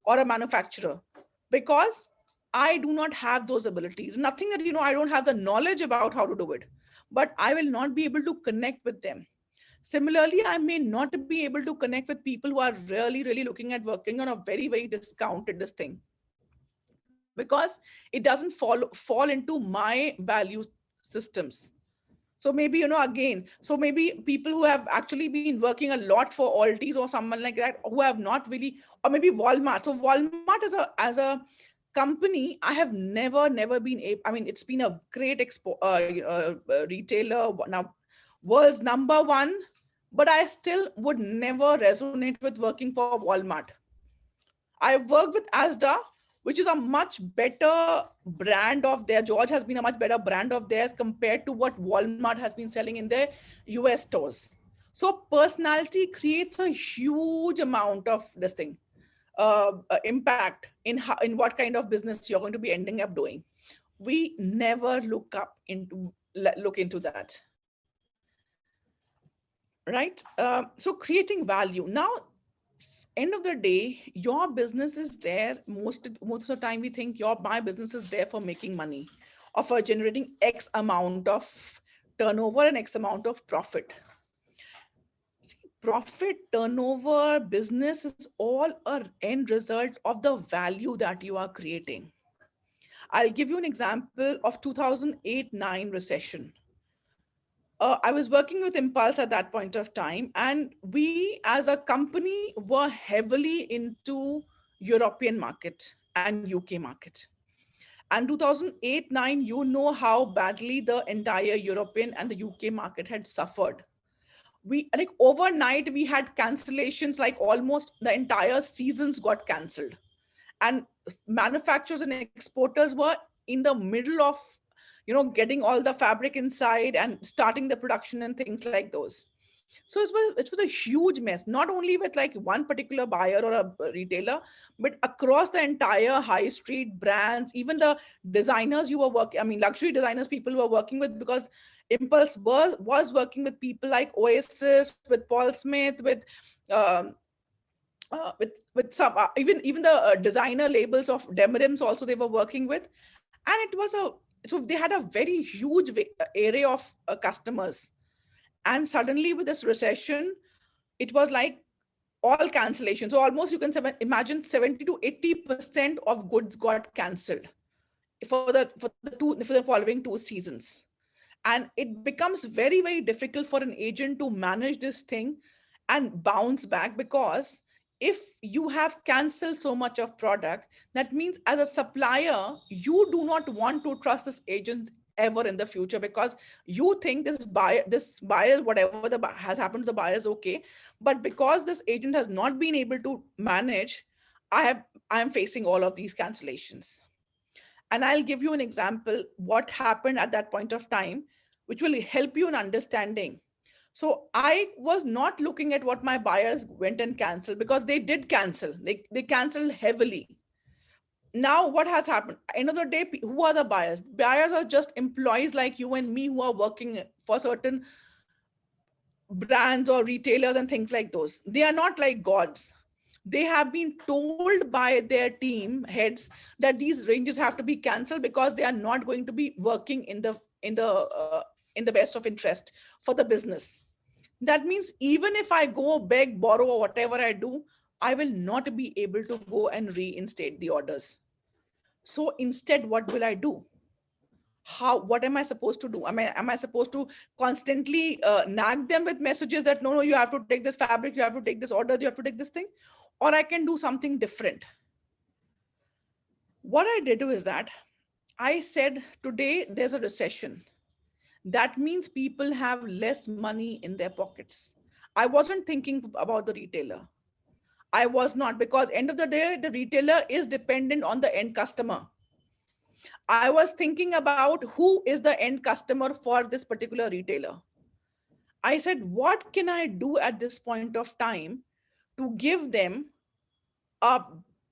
or a manufacturer, because I do not have those abilities. Nothing that, I don't have the knowledge about how to do it, but I will not be able to connect with them. Similarly, I may not be able to connect with people who are really, really looking at working on a very, very discounted this thing, because it doesn't fall into my value systems. So maybe, again, so maybe people who have actually been working a lot for Aldi's or someone like that, who have not really, or maybe Walmart. So Walmart as a company, I have never been able, I mean, it's been a great retailer now, world's number one, but I still would never resonate with working for Walmart. I worked with Asda, which is a much better brand of their. George has been a much better brand of theirs compared to what Walmart has been selling in their US stores. So personality creates a huge amount of this thing, impact in what kind of business you're going to be ending up doing. We never look into that, right? So creating value. Now, end of the day, your business is there. Most of the time we think my business is there for making money, or for generating X amount of turnover and X amount of profit. See, profit, turnover, business is all an end result of the value that you are creating. I'll give you an example of 2008-9 recession. I was working with Impulse at that point of time, and we as a company were heavily into European market and UK market. And 2008-9, how badly the entire European and the UK market had suffered. We, like, overnight we had cancellations, like almost the entire seasons got cancelled, and manufacturers and exporters were in the middle of getting all the fabric inside and starting the production and things like those. So it was a huge mess, not only with like one particular buyer or a retailer, but across the entire high street brands, even the designers you were working, I mean, luxury designers people were working with, because Impulse was working with people like Oasis, with Paul Smith, um, with some even the designer labels of Demirims also they were working with. And it was so they had a very huge array of customers. And suddenly with this recession, it was like all cancellation. So almost you can imagine 70 to 80% of goods got cancelled for the following 2 seasons. And it becomes very, very difficult for an agent to manage this thing and bounce back, because if you have cancelled so much of product, that means as a supplier, you do not want to trust this agent ever in the future, because you think this buyer, whatever has happened to the buyer is okay. But because this agent has not been able to manage, I am facing all of these cancellations. And I'll give you an example what happened at that point of time, which will help you in understanding. So I was not looking at what my buyers went and canceled, because they did cancel. They canceled heavily. Now what has happened? End of the day, who are the buyers? Buyers are just employees like you and me who are working for certain brands or retailers and things like those. They are not like gods. They have been told by their team heads that these ranges have to be canceled, because they are not going to be working in the best of interest for the business. That means even if I go beg, borrow, or whatever I do, I will not be able to go and reinstate the orders. So instead, what will I do? What am I supposed to do? Am I supposed to constantly nag them with messages that no, you have to take this fabric, you have to take this order, you have to take this thing? Or I can do something different. What I did is that I said, today there's a recession. That means people have less money in their pockets. I wasn't thinking about the retailer. I was not, because end of the day, the retailer is dependent on the end customer. I was thinking about who is the end customer for this particular retailer. I said, what can I do at this point of time to give them a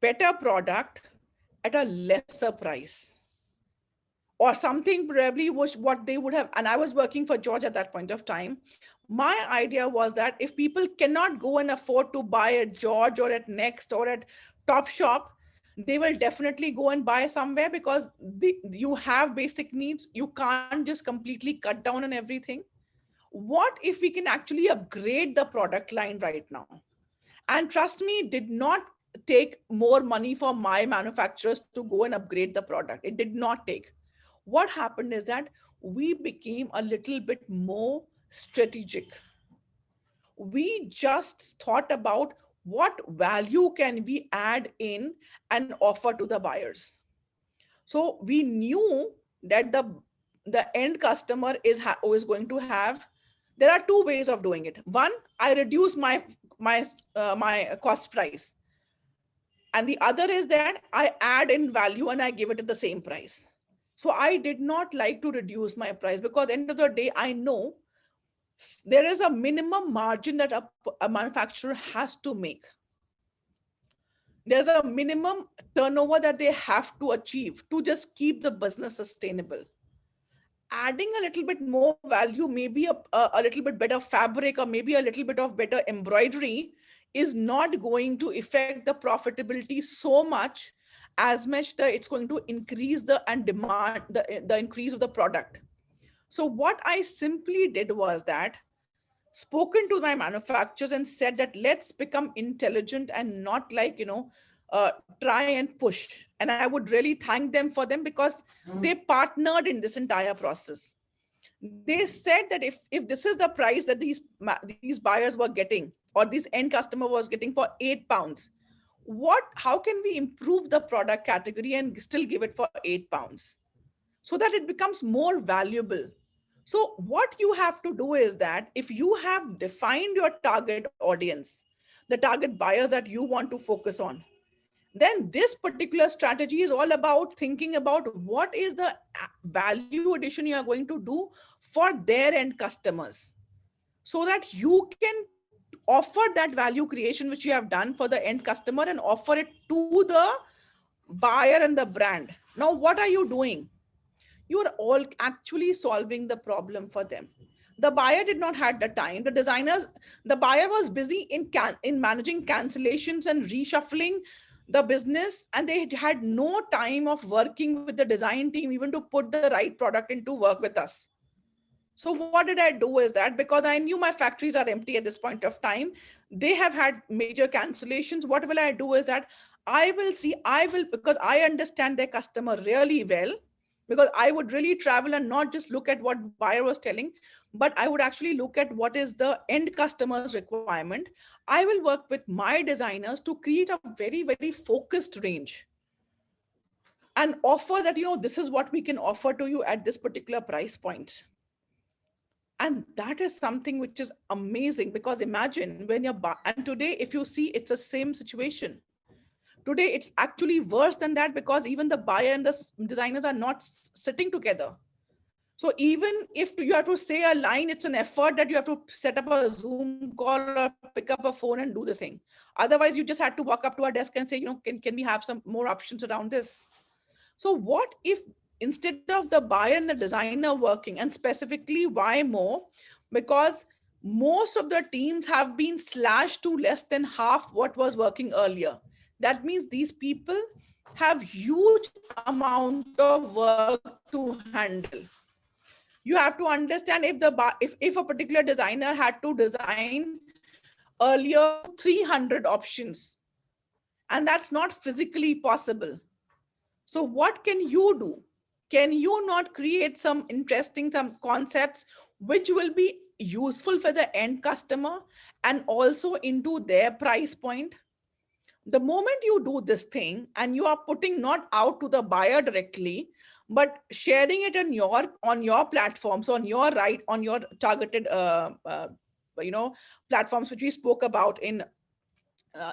better product at a lesser price? Or something probably was what they would have. And I was working for George at that point of time. My idea was that if people cannot go and afford to buy at George or at Next or at Topshop, they will definitely go and buy somewhere, because you have basic needs. You can't just completely cut down on everything. What if we can actually upgrade the product line right now? And trust me, it did not take more money for my manufacturers to go and upgrade the product. It did not take. What happened is that we became a little bit more strategic. We just thought about what value can we add in and offer to the buyers. So we knew that the end customer is going to have. There are two ways of doing it. One, I reduce my cost price, and the other is that I add in value and I give it at the same price. So I did not like to reduce my price, because at the end of the day, I know there is a minimum margin that a manufacturer has to make. There's a minimum turnover that they have to achieve to just keep the business sustainable. Adding a little bit more value, maybe a little bit better fabric, or maybe a little bit of better embroidery, is not going to affect the profitability so much as much that it's going to increase the and demand the increase of the product. So what I simply did was that spoken to my manufacturers and said that let's become intelligent and not like try and push. And I would really thank them for them, because they partnered in this entire process. They said that if this is the price that these buyers were getting, or this end customer was getting for £8, how can we improve the product category and still give it for £8 so that it becomes more valuable? So what you have to do is that if you have defined your target audience, the target buyers that you want to focus on, then this particular strategy is all about thinking about what is the value addition you are going to do for their end customers, so that you can offer that value creation which you have done for the end customer and offer it to the buyer and the brand. Now, what are you doing? You are all actually solving the problem for them. The buyer did not have the time. The buyer was busy in managing cancellations and reshuffling the business, and they had no time of working with the design team even to put the right product into work with us. So what did I do is that, because I knew my factories are empty at this point of time, they have had major cancellations. What will I do is that because I understand their customer really well, because I would really travel and not just look at what buyer was telling, but I would actually look at what is the end customer's requirement. I will work with my designers to create a very, very focused range and offer that, this is what we can offer to you at this particular price point. And that is something which is amazing, because imagine when and today, if you see, it's the same situation. Today, it's actually worse than that, because even the buyer and the designers are not sitting together. So even if you have to say a line, it's an effort that you have to set up a Zoom call or pick up a phone and do this thing. Otherwise, you just had to walk up to our desk and say, can we have some more options around this? So what if instead of the buyer and the designer working, and specifically why more? Because most of the teams have been slashed to less than half what was working earlier. That means these people have huge amount of work to handle. You have to understand if a particular designer had to design earlier 300 options, and that's not physically possible. So what can you do? Can you not create some interesting some concepts which will be useful for the end customer and also into their price point? The moment you do this thing and you are putting not out to the buyer directly, but sharing it on your platforms, on your targeted platforms which we spoke about in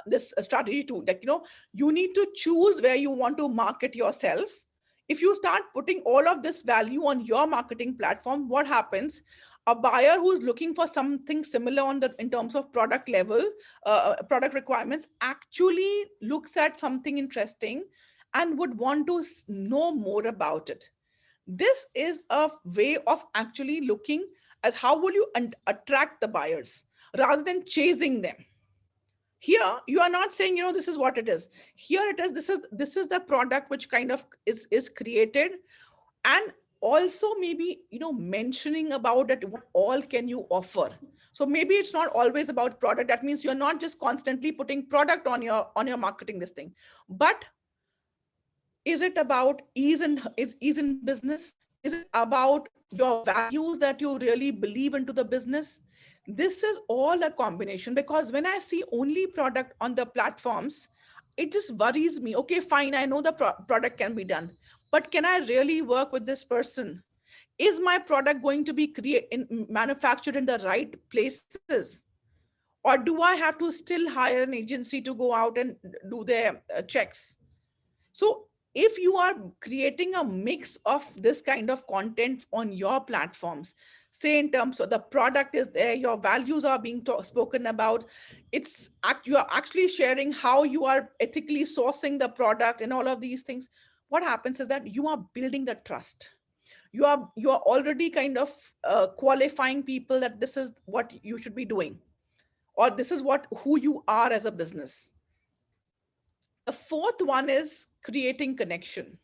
this strategy too, like you need to choose where you want to market yourself. If you start putting all of this value on your marketing platform, what happens? A buyer who's looking for something similar in terms of product level, product requirements, actually looks at something interesting and would want to know more about it. This is a way of actually looking as how will you attract the buyers rather than chasing them. Here you are not saying, this is what it is. Here it is, this is the product which kind of is created, and also maybe mentioning about it, what all can you offer. So maybe it's not always about product. That means you're not just constantly putting product on your marketing this thing, but is it about ease in business? Is it about your values that you really believe into the business? This is all a combination, because when I see only product on the platforms, it just worries me. Okay, fine, I know the product can be done, but can I really work with this person? Is my product going to be manufactured in the right places? Or do I have to still hire an agency to go out and do their checks? So if you are creating a mix of this kind of content on your platforms, say in terms of the product is there, your values are being spoken about, you are actually sharing how you are ethically sourcing the product and all of these things, what happens is that you are building the trust. You are already kind of qualifying people that this is what you should be doing, or this is who you are as a business. The fourth one is creating connection.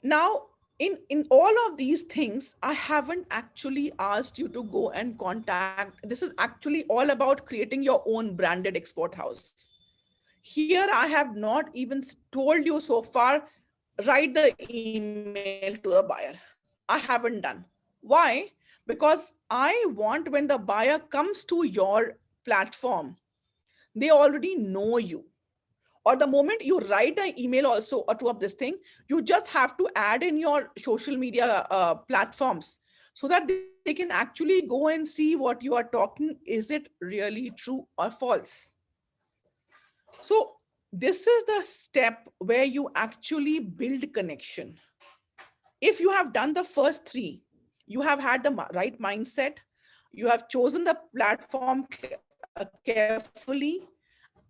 Now, in all of these things, I haven't actually asked you to go and contact. This is actually all about creating your own branded export house. Here, I have not even told you so far, write the email to the buyer. I haven't done. Why? Because I want when the buyer comes to your platform, they already know you. Or the moment you write an email also or to up this thing, you just have to add in your social media platforms so that they can actually go and see what you are talking. Is it really true or false? So this is the step where you actually build connection. If you have done the first three, you have had the right mindset, you have chosen the platform carefully,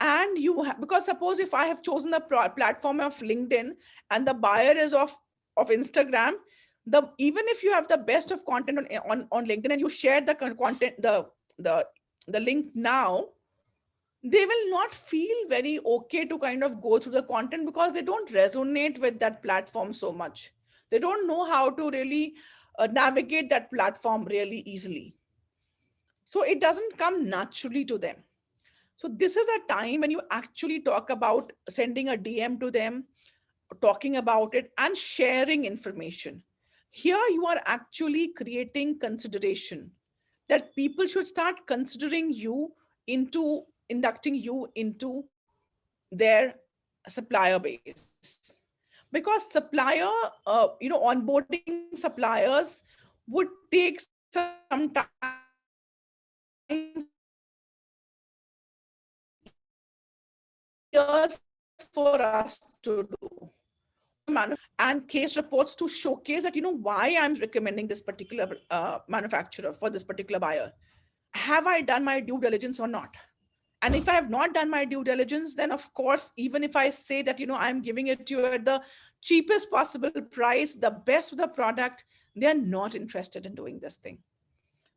and because suppose if I have chosen the platform of LinkedIn and the buyer is of Instagram, even if you have the best of content on LinkedIn and you share the content, the link now, they will not feel very okay to kind of go through the content because they don't resonate with that platform so much. They don't know how to really navigate that platform really easily. So it doesn't come naturally to them. So this is a time when you actually talk about sending a DM to them, talking about it and sharing information. Here you are actually creating consideration that people should start considering you into inducting you into their supplier base. Because supplier, onboarding suppliers would take some time years for us to do. And case reports to showcase that, why I'm recommending this particular manufacturer for this particular buyer. Have I done my due diligence or not? And if I have not done my due diligence, then of course, even if I say that, I'm giving it to you at the cheapest possible price, the best of the product, they're not interested in doing this thing.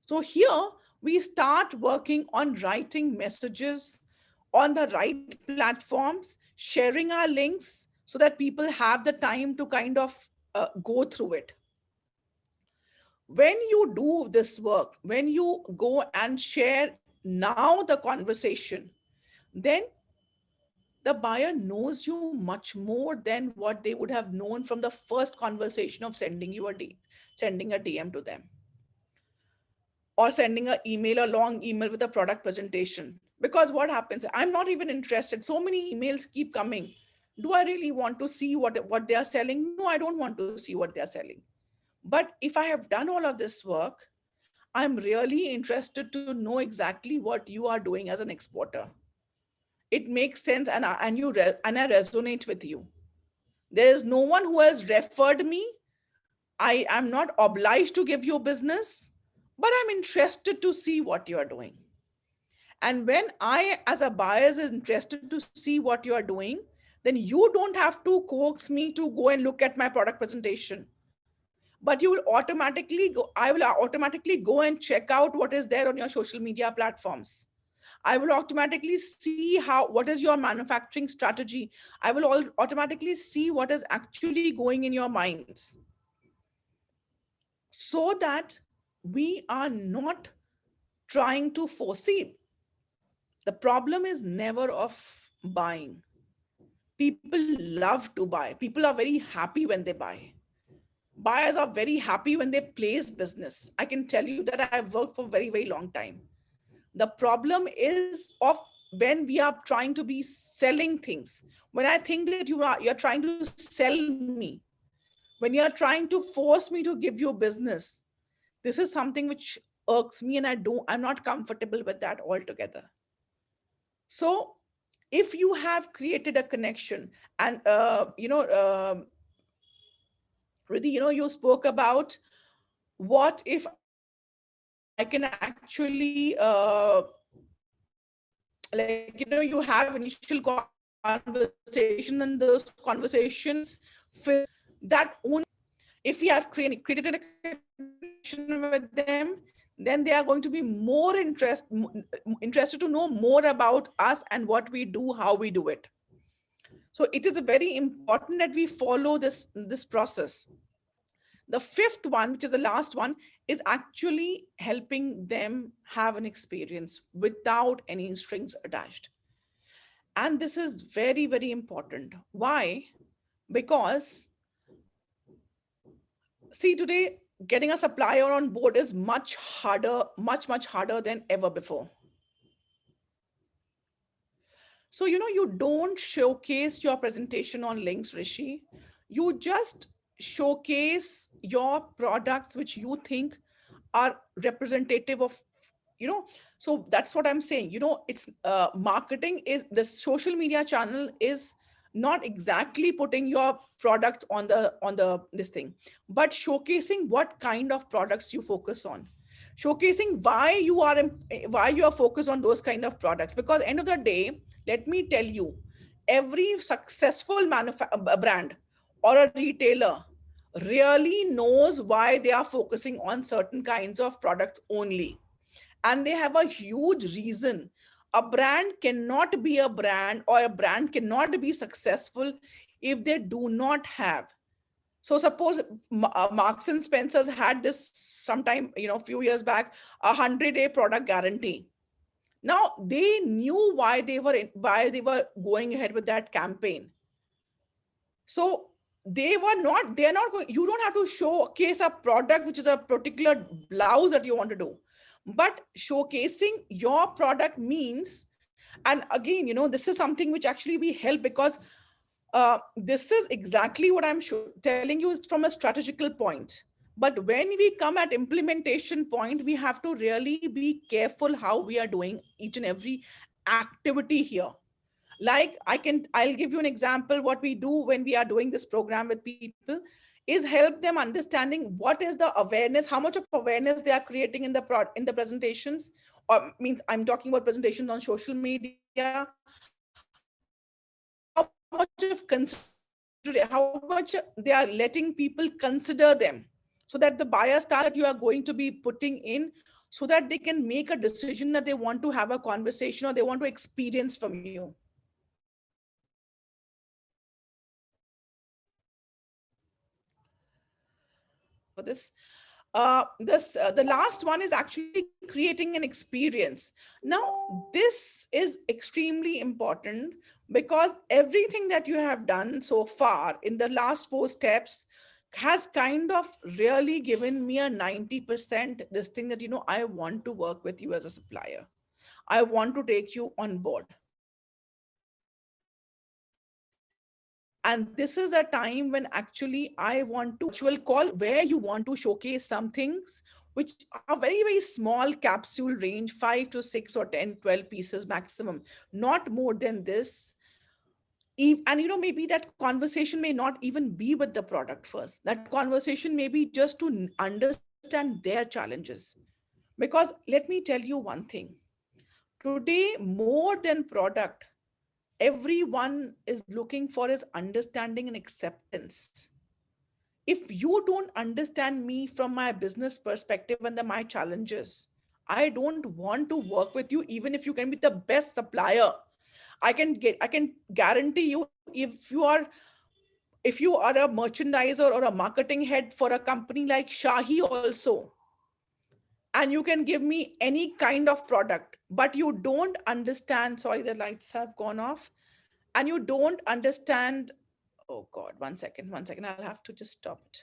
So here we start working on writing messages on the right platforms, sharing our links so that people have the time to kind of go through it. when you do this work, when you go and share now the conversation, then the buyer knows you much more than what they would have known from the first conversation of sending a DM to them, or sending an email, a long email with a product presentation. Because what happens, I'm not even interested. So many emails keep coming. Do I really want to see what they are selling? No, I don't want to see what they are selling. But if I have done all of this work, I'm really interested to know exactly what you are doing as an exporter. It makes sense, and I resonate with you. There is no one who has referred me. I am not obliged to give you business, but I'm interested to see what you are doing. And when I, as a buyer, is interested to see what you are doing, then you don't have to coax me to go and look at my product presentation. But you will automatically go, I will automatically go and check out what is there on your social media platforms. I will automatically see what is your manufacturing strategy. I will automatically see what is actually going in your minds, so that we are not trying to foresee. The problem is never of buying. People love to buy. People are very happy when they buy. Buyers are very happy when they place business. I can tell you that I've worked for a very, very long time. The problem is of when we are trying to be selling things. When I think that you're trying to sell me, when you're trying to force me to give you business, this is something which irks me, and I'm not comfortable with that altogether. So if you have created a connection, and Riddhi, you spoke about, what if I can actually you have initial conversation, and those conversations fill that only. If we have created a connection with them, then they are going to be interested to know more about us and what we do, how we do it. So it is very important that we follow this process. The fifth one, which is the last one, is actually helping them have an experience without any strings attached. And this is very, very important. Why? Because, see, today getting a supplier on board is much harder, much, much harder than ever before. So, you don't showcase your presentation on links, Rishi. You just showcase your products which you think are representative of, so that's what I'm saying. It's marketing is, the social media channel is not exactly putting your products on the this thing, but showcasing what kind of products you focus on, showcasing why you are focused on those kind of products. Because end of the day, let me tell you, every successful brand or a retailer really knows why they are focusing on certain kinds of products only, and they have a huge reason. A brand cannot be a brand, or a brand cannot be successful if they do not have. So suppose Marks and Spencers had this sometime, a few years back, 100-day product guarantee. Now they knew why they were going ahead with that campaign. So they're not going, you don't have to showcase a product which is a particular blouse that you want to do. But showcasing your product means, and again, this is something which actually we help, because this is exactly what I'm telling you is from a strategical point. But when we come at implementation point, we have to really be careful how we are doing each and every activity here. Like I'll give you an example. What we do when we are doing this program with people is help them understanding what is the awareness, how much of awareness they are creating in the presentations, or means I'm talking about presentations on social media. How much they are letting people consider them, so that the buyer start that you are going to be putting in, so that they can make a decision that they want to have a conversation or they want to experience from you. For this, The last one is actually creating an experience. Now, this is extremely important because everything that you have done so far in the last 4 steps has kind of really given me a 90% this thing that, I want to work with you as a supplier. I want to take you on board. And this is a time when actually I want to virtual call where you want to showcase some things which are very, very small capsule range, 5 to 6 or 10, 12 pieces maximum, not more than this. And maybe that conversation may not even be with the product first. That conversation may be just to understand their challenges. Because let me tell you one thing. Today, more than product, everyone is looking for is understanding and acceptance. If you don't understand me from my business perspective and my challenges, I don't want to work with you, even if you can be the best supplier. I can guarantee you, if you are a merchandiser or a marketing head for a company like Shahi also, and you can give me any kind of product, but you don't understand, sorry, the lights have gone off, and you don't understand, oh God, one second, I'll have to just stop it.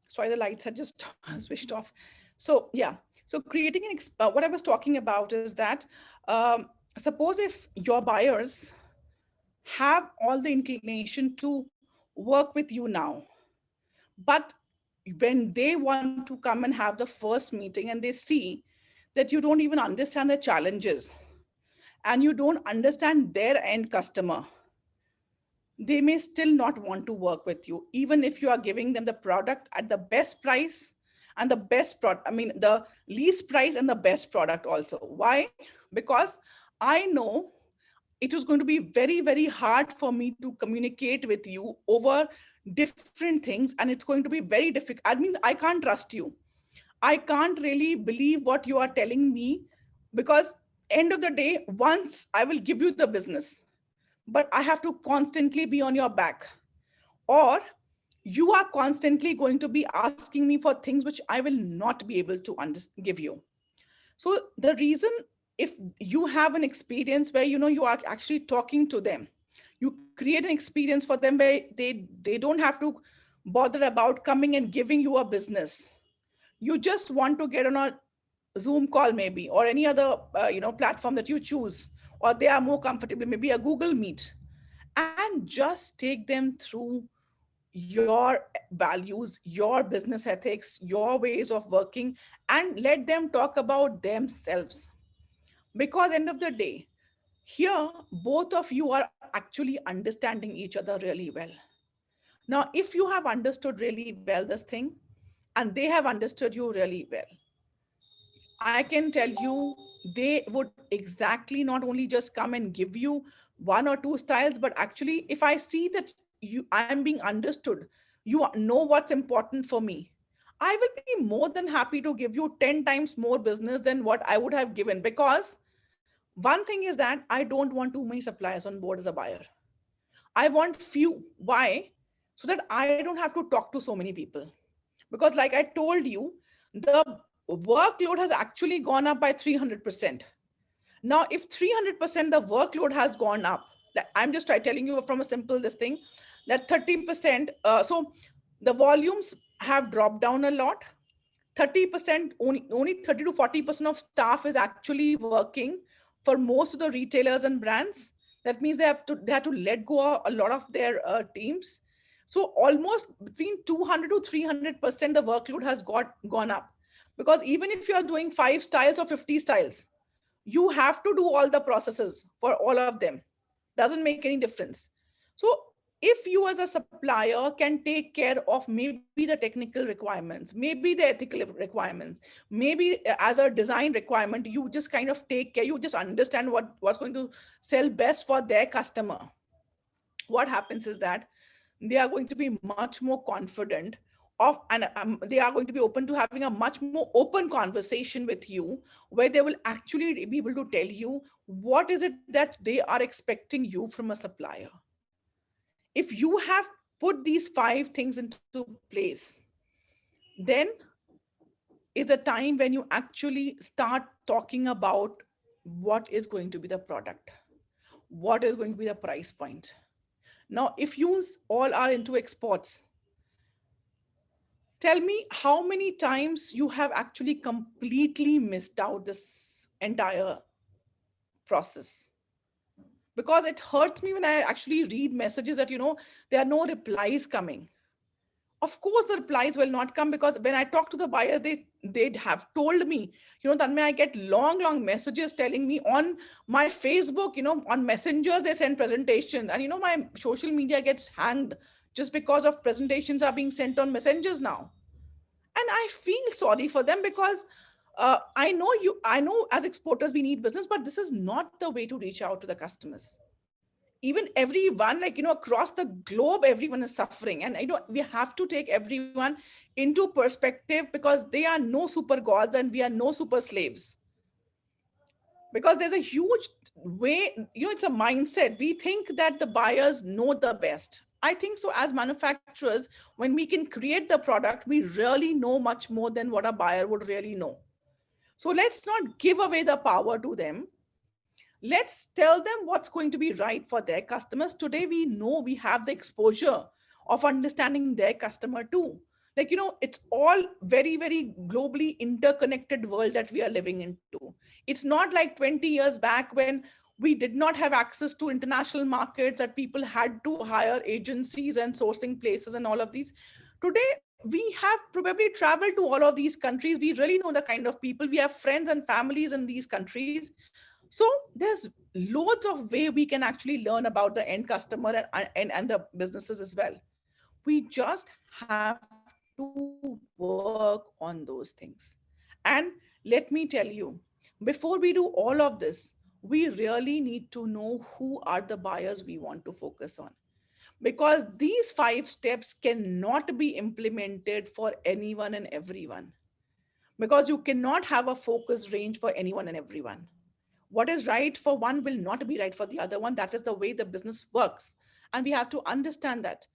Sorry, the lights had just switched off. So yeah, so creating what I was talking about is that, suppose if your buyers have all the inclination to work with you now, but when they want to come and have the first meeting and they see that you don't even understand the challenges and you don't understand their end customer, they may still not want to work with you, even if you are giving them the product at the best price and the best product. I mean, the least price and the best product also. Why? Because I know it is going to be very, very hard for me to communicate with you over different things, and it's going to be very difficult. I mean, I can't trust you. I can't really believe what you are telling me, because end of the day, once I will give you the business, but I have to constantly be on your back, or you are constantly going to be asking me for things which I will not be able to give you. So the reason, if you have an experience where you are actually talking to them, you create an experience for them where they don't have to bother about coming and giving you a business. You just want to get on a Zoom call maybe, or any other platform that you choose, or they are more comfortable, maybe a Google Meet, and just take them through your values, your business ethics, your ways of working, and let them talk about themselves. Because end of the day, here both of you are actually understanding each other really well. Now, if you have understood really well this thing, and they have understood you really well, I can tell you they would exactly not only just come and give you 1 or 2 styles, but actually, if I see that I am being understood, you know what's important for me, I will be more than happy to give you 10 times more business than what I would have given. Because one thing is that I don't want too many suppliers on board as a buyer. I want few. Why? So that I don't have to talk to so many people. Because like I told you, the workload has actually gone up by 300%. Now, if 300% the workload has gone up, I'm just telling you from a simple this thing, that 30%, so the volumes have dropped down a lot. 30%, only 30 to 40% of staff is actually working for most of the retailers and brands. That means they have to let go a lot of their teams. So almost between 200 to 300% the workload has gone up. Because even if you are doing 5 styles or 50 styles, you have to do all the processes for all of them. Doesn't make any difference. So if you as a supplier can take care of maybe the technical requirements, maybe the ethical requirements, maybe as a design requirement, you just kind of take care, you just understand what's going to sell best for their customer. What happens is that they are going to be much more confident of, and they are going to be open to having a much more open conversation with you, where they will actually be able to tell you what is it that they are expecting you from a supplier. If you have put these 5 things into place, then is the time when you actually start talking about what is going to be the product, what is going to be the price point. Now, if you all are into exports, tell me how many times you have actually completely missed out this entire process. Because it hurts me when I actually read messages that, there are no replies coming. Of course, the replies will not come, because when I talk to the buyers, they'd have told me, Tanmay, I get long messages telling me on my Facebook, on messengers, they send presentations, and my social media gets hanged just because of presentations are being sent on messengers now. And I feel sorry for them, because I know as exporters we need business, but this is not the way to reach out to the customers. Even everyone, across the globe, everyone is suffering, and we have to take everyone into perspective, because they are no super gods and we are no super slaves. Because there's a huge way, it's a mindset. We think that the buyers know the best. I think so. As manufacturers, when we can create the product, we really know much more than what a buyer would really know. So let's not give away the power to them. Let's tell them what's going to be right for their customers. Today, we know we have the exposure of understanding their customer too. It's all very, very globally interconnected world that we are living into. It's not like 20 years back when we did not have access to international markets, that people had to hire agencies and sourcing places and all of these. Today, we have probably traveled to all of these countries. We really know the kind of people. We have friends and families in these countries. So there's loads of way we can actually learn about the end customer and the businesses as well. We just have to work on those things. And let me tell you, before we do all of this, we really need to know who are the buyers we want to focus on. Because these 5 steps cannot be implemented for anyone and everyone. Because you cannot have a focus range for anyone and everyone. What is right for one will not be right for the other one. That is the way the business works, and we have to understand that.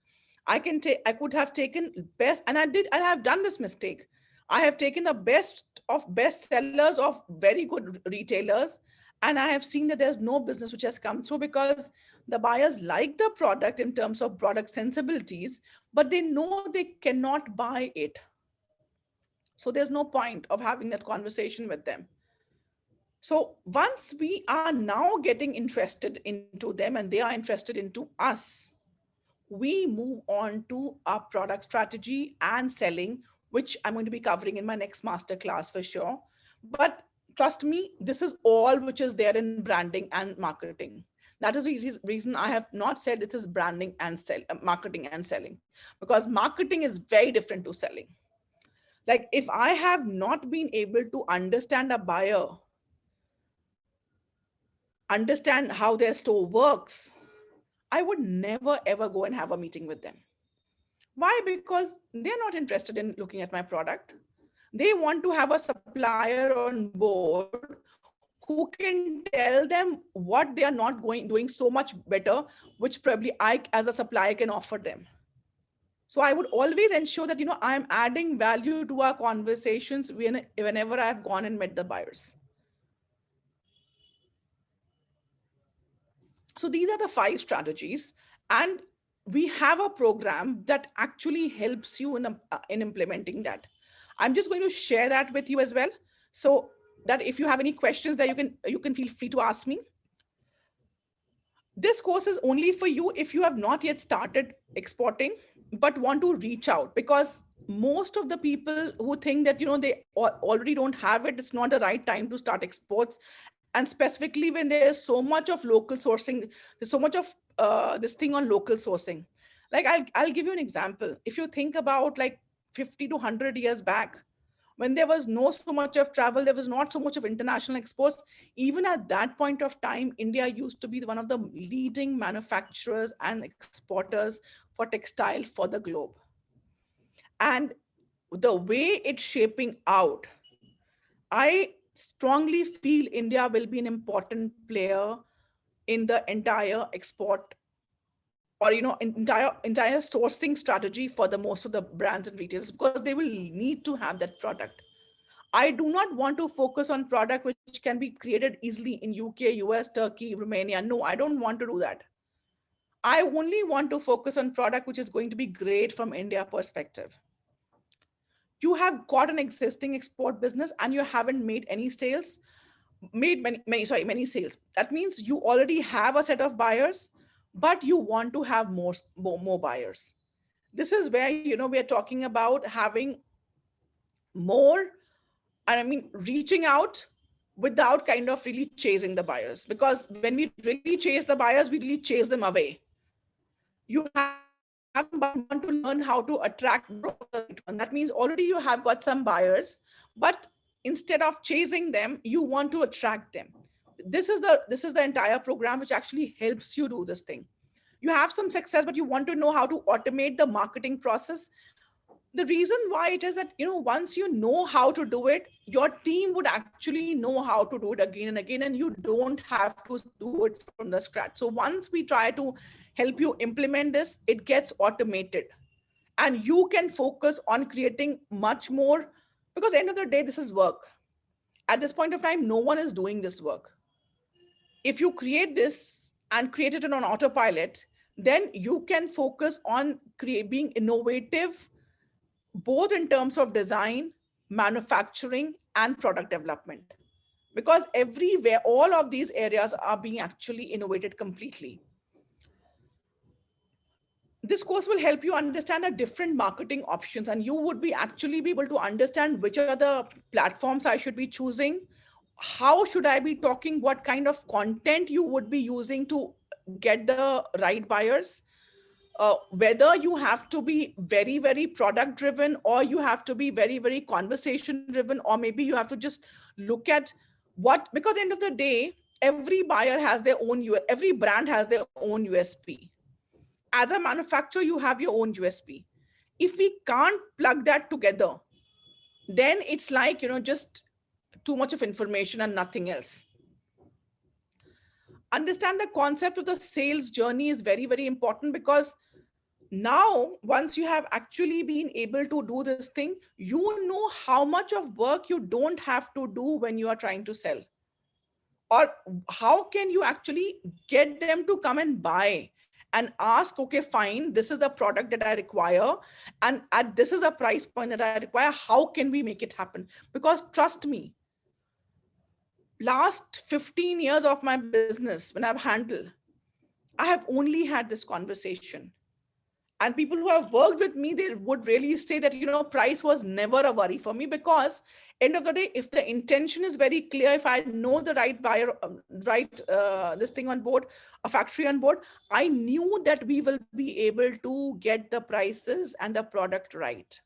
I could have taken best, and I have done this mistake. I have taken the best of best sellers of very good retailers, and I have seen that there's no business which has come through, because the buyers like the product in terms of product sensibilities, but they know they cannot buy it. So there's no point of having that conversation with them. So once we are now getting interested into them and they are interested into us, we move on to our product strategy and selling, which I'm going to be covering in my next masterclass for sure. But trust me, this is all which is there in branding and marketing. That is the reason I have not said it is branding and marketing and selling, because marketing is very different to selling. Like, if I have not been able to understand a buyer, understand how their store works, I would never ever go and have a meeting with them. Why? Because they're not interested in looking at my product. They want to have a supplier on board who can tell them what they are not doing so much better, which probably I, as a supplier, can offer them. So I would always ensure that, I'm adding value to our conversations whenever I've gone and met the buyers. So these are the 5 strategies, and we have a program that actually helps you in implementing that. I'm just going to share that with you as well, so that if you have any questions, that you can feel free to ask me. This course is only for you if you have not yet started exporting but want to reach out, because most of the people who think that they already don't have it, it's not the right time to start exports. And specifically when there's so much of local sourcing, there's so much of this thing on local sourcing. Like, I'll give you an example. If you think about like 50 to 100 years back, when there was no so much of travel, there was not so much of international exports. Even at that point of time, India used to be one of the leading manufacturers and exporters for textile for the globe. And the way it's shaping out, I strongly feel India will be an important player in the entire export or entire sourcing strategy for the most of the brands and retailers, because they will need to have that product. I do not want to focus on product which can be created easily in UK, US, Turkey, Romania. No, I don't want to do that. I only want to focus on product which is going to be great from India perspective. You have got an existing export business and you haven't made any sales, many sales. That means you already have a set of buyers, but you want to have more buyers. This is where, we are talking about having more, and I mean, reaching out without kind of really chasing the buyers. Because when we really chase the buyers, we really chase them away. You have want to learn how to attract more of the right one. That means already you have got some buyers, but instead of chasing them, you want to attract them. This is the entire program which actually helps you do this thing. You have some success, but you want to know how to automate the marketing process. The reason why it is that, once you know how to do it, your team would actually know how to do it again and again, and you don't have to do it from the scratch. So once we try to help you implement this, it gets automated and you can focus on creating much more, because at the end of the day, this is work. At this point of time, no one is doing this work. If you create this and create it on autopilot, then you can focus on being innovative, both in terms of design, manufacturing, and product development. Because everywhere, all of these areas are being actually innovated completely. This course will help you understand the different marketing options, and you would be actually be able to understand which are the platforms I should be choosing, how should I be talking, what kind of content you would be using to get the right buyers, whether you have to be very, very product driven, or you have to be very, very conversation driven, or maybe you have to just look at because at the end of the day, every buyer has their own, every brand has their own USP. As a manufacturer, you have your own USP. If we can't plug that together, then it's like, just too much of information and nothing else. Understand the concept of the sales journey is very, very important, because now, once you have actually been able to do this thing, you know how much of work you don't have to do when you are trying to sell. Or how can you actually get them to come and buy and ask, okay, fine, this is the product that I require, and this is the price point that I require. How can we make it happen? Because trust me, last 15 years of my business, when I've handled, I have only had this conversation. And people who have worked with me, they would really say that, price was never a worry for me, because end of the day, if the intention is very clear, if I know the right buyer, this thing on board, a factory on board, I knew that we will be able to get the prices and the product right.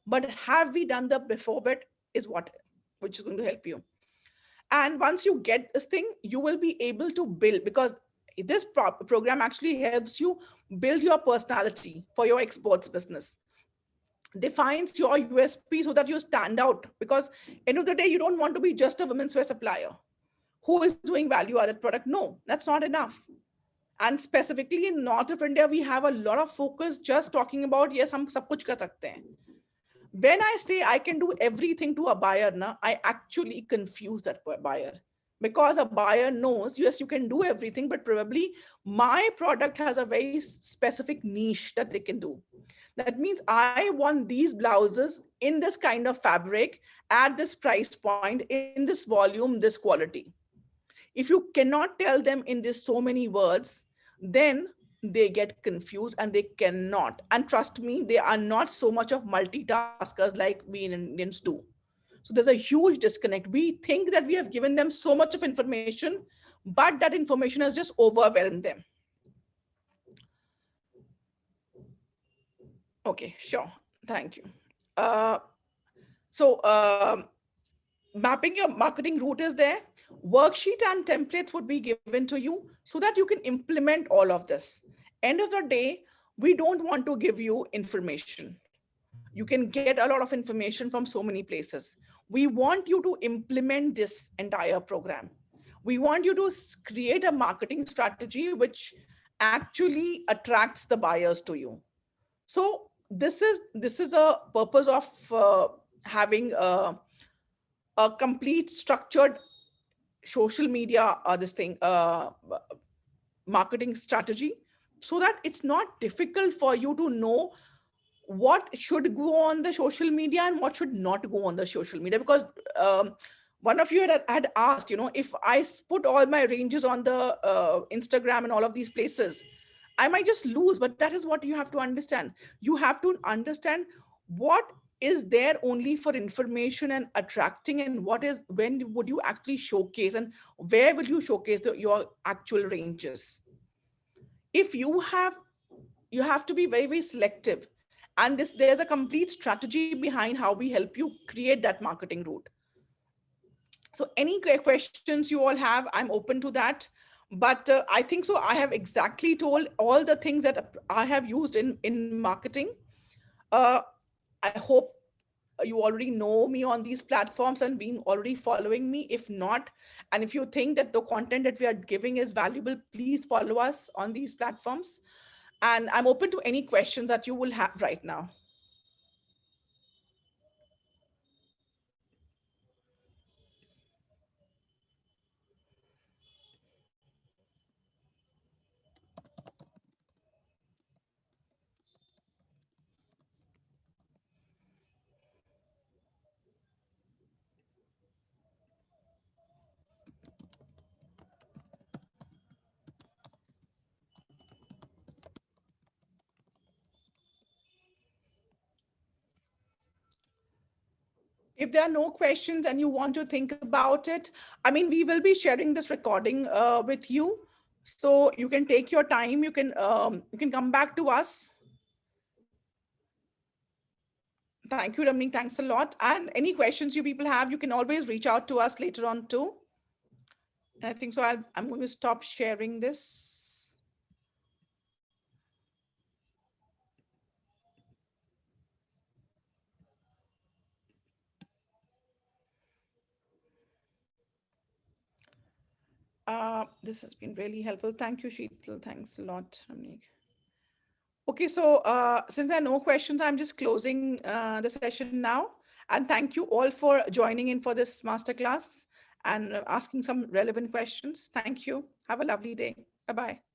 But have we done the before bit is which is going to help you. And once you get this thing, you will be able to build, because this program actually helps you build your personality for your exports business, defines your USP so that you stand out. Because end of the day, you don't want to be just a women's wear supplier who is doing value added product. No, that's not enough. And specifically in North of India, we have a lot of focus just talking about, yes, hum sab kuch kar sakte hain. When I say I can do everything to a buyer, I actually confuse that buyer. Because a buyer knows, yes, you can do everything, but probably my product has a very specific niche that they can do. That means I want these blouses in this kind of fabric, at this price point, in this volume, this quality. If you cannot tell them in this so many words, then they get confused and they cannot. And trust me, they are not so much of multitaskers like we Indians do. So there's a huge disconnect. We think that we have given them so much of information, but that information has just overwhelmed them. Okay, sure. Thank you. Mapping your marketing route is there. Worksheet and templates would be given to you so that you can implement all of this. End of the day, we don't want to give you information. You can get a lot of information from so many places. We want you to implement this entire program. We want you to create a marketing strategy actually attracts the buyers to you. So this is the purpose of having a complete structured social media this thing marketing strategy, so that it's not difficult for you to know what should go on the social media and what should not go on the social media. Because one of you had asked, if I put all my ranges on the Instagram and all of these places, I might just lose. But that is what you have to understand. You have to understand what is there only for information and attracting, and what is, when would you actually showcase, and where will you showcase your actual ranges. If you have to be very, very selective, and there's a complete strategy behind how we help you create that marketing route. So any questions you all have, I'm open to that. But I think so I have exactly told all the things that I have used in marketing. uh, I hope you already know me on these platforms and been already following me. If not, and if you think that the content that we are giving is valuable, please follow us on these platforms. And I'm open to any questions that you will have right now. If there are no questions and you want to think about it, I mean, we will be sharing this recording with you, so you can take your time. You can come back to us. Thank you, Ramni. Thanks a lot. And any questions you people have, you can always reach out to us later on too. And I think so. I'm going to stop sharing this. This has been really helpful. Thank you, Sheetal. Thanks a lot, Ramnik. Okay, so since there are no questions, I'm just closing the session now. And thank you all for joining in for this masterclass and asking some relevant questions. Thank you. Have a lovely day. Bye-bye.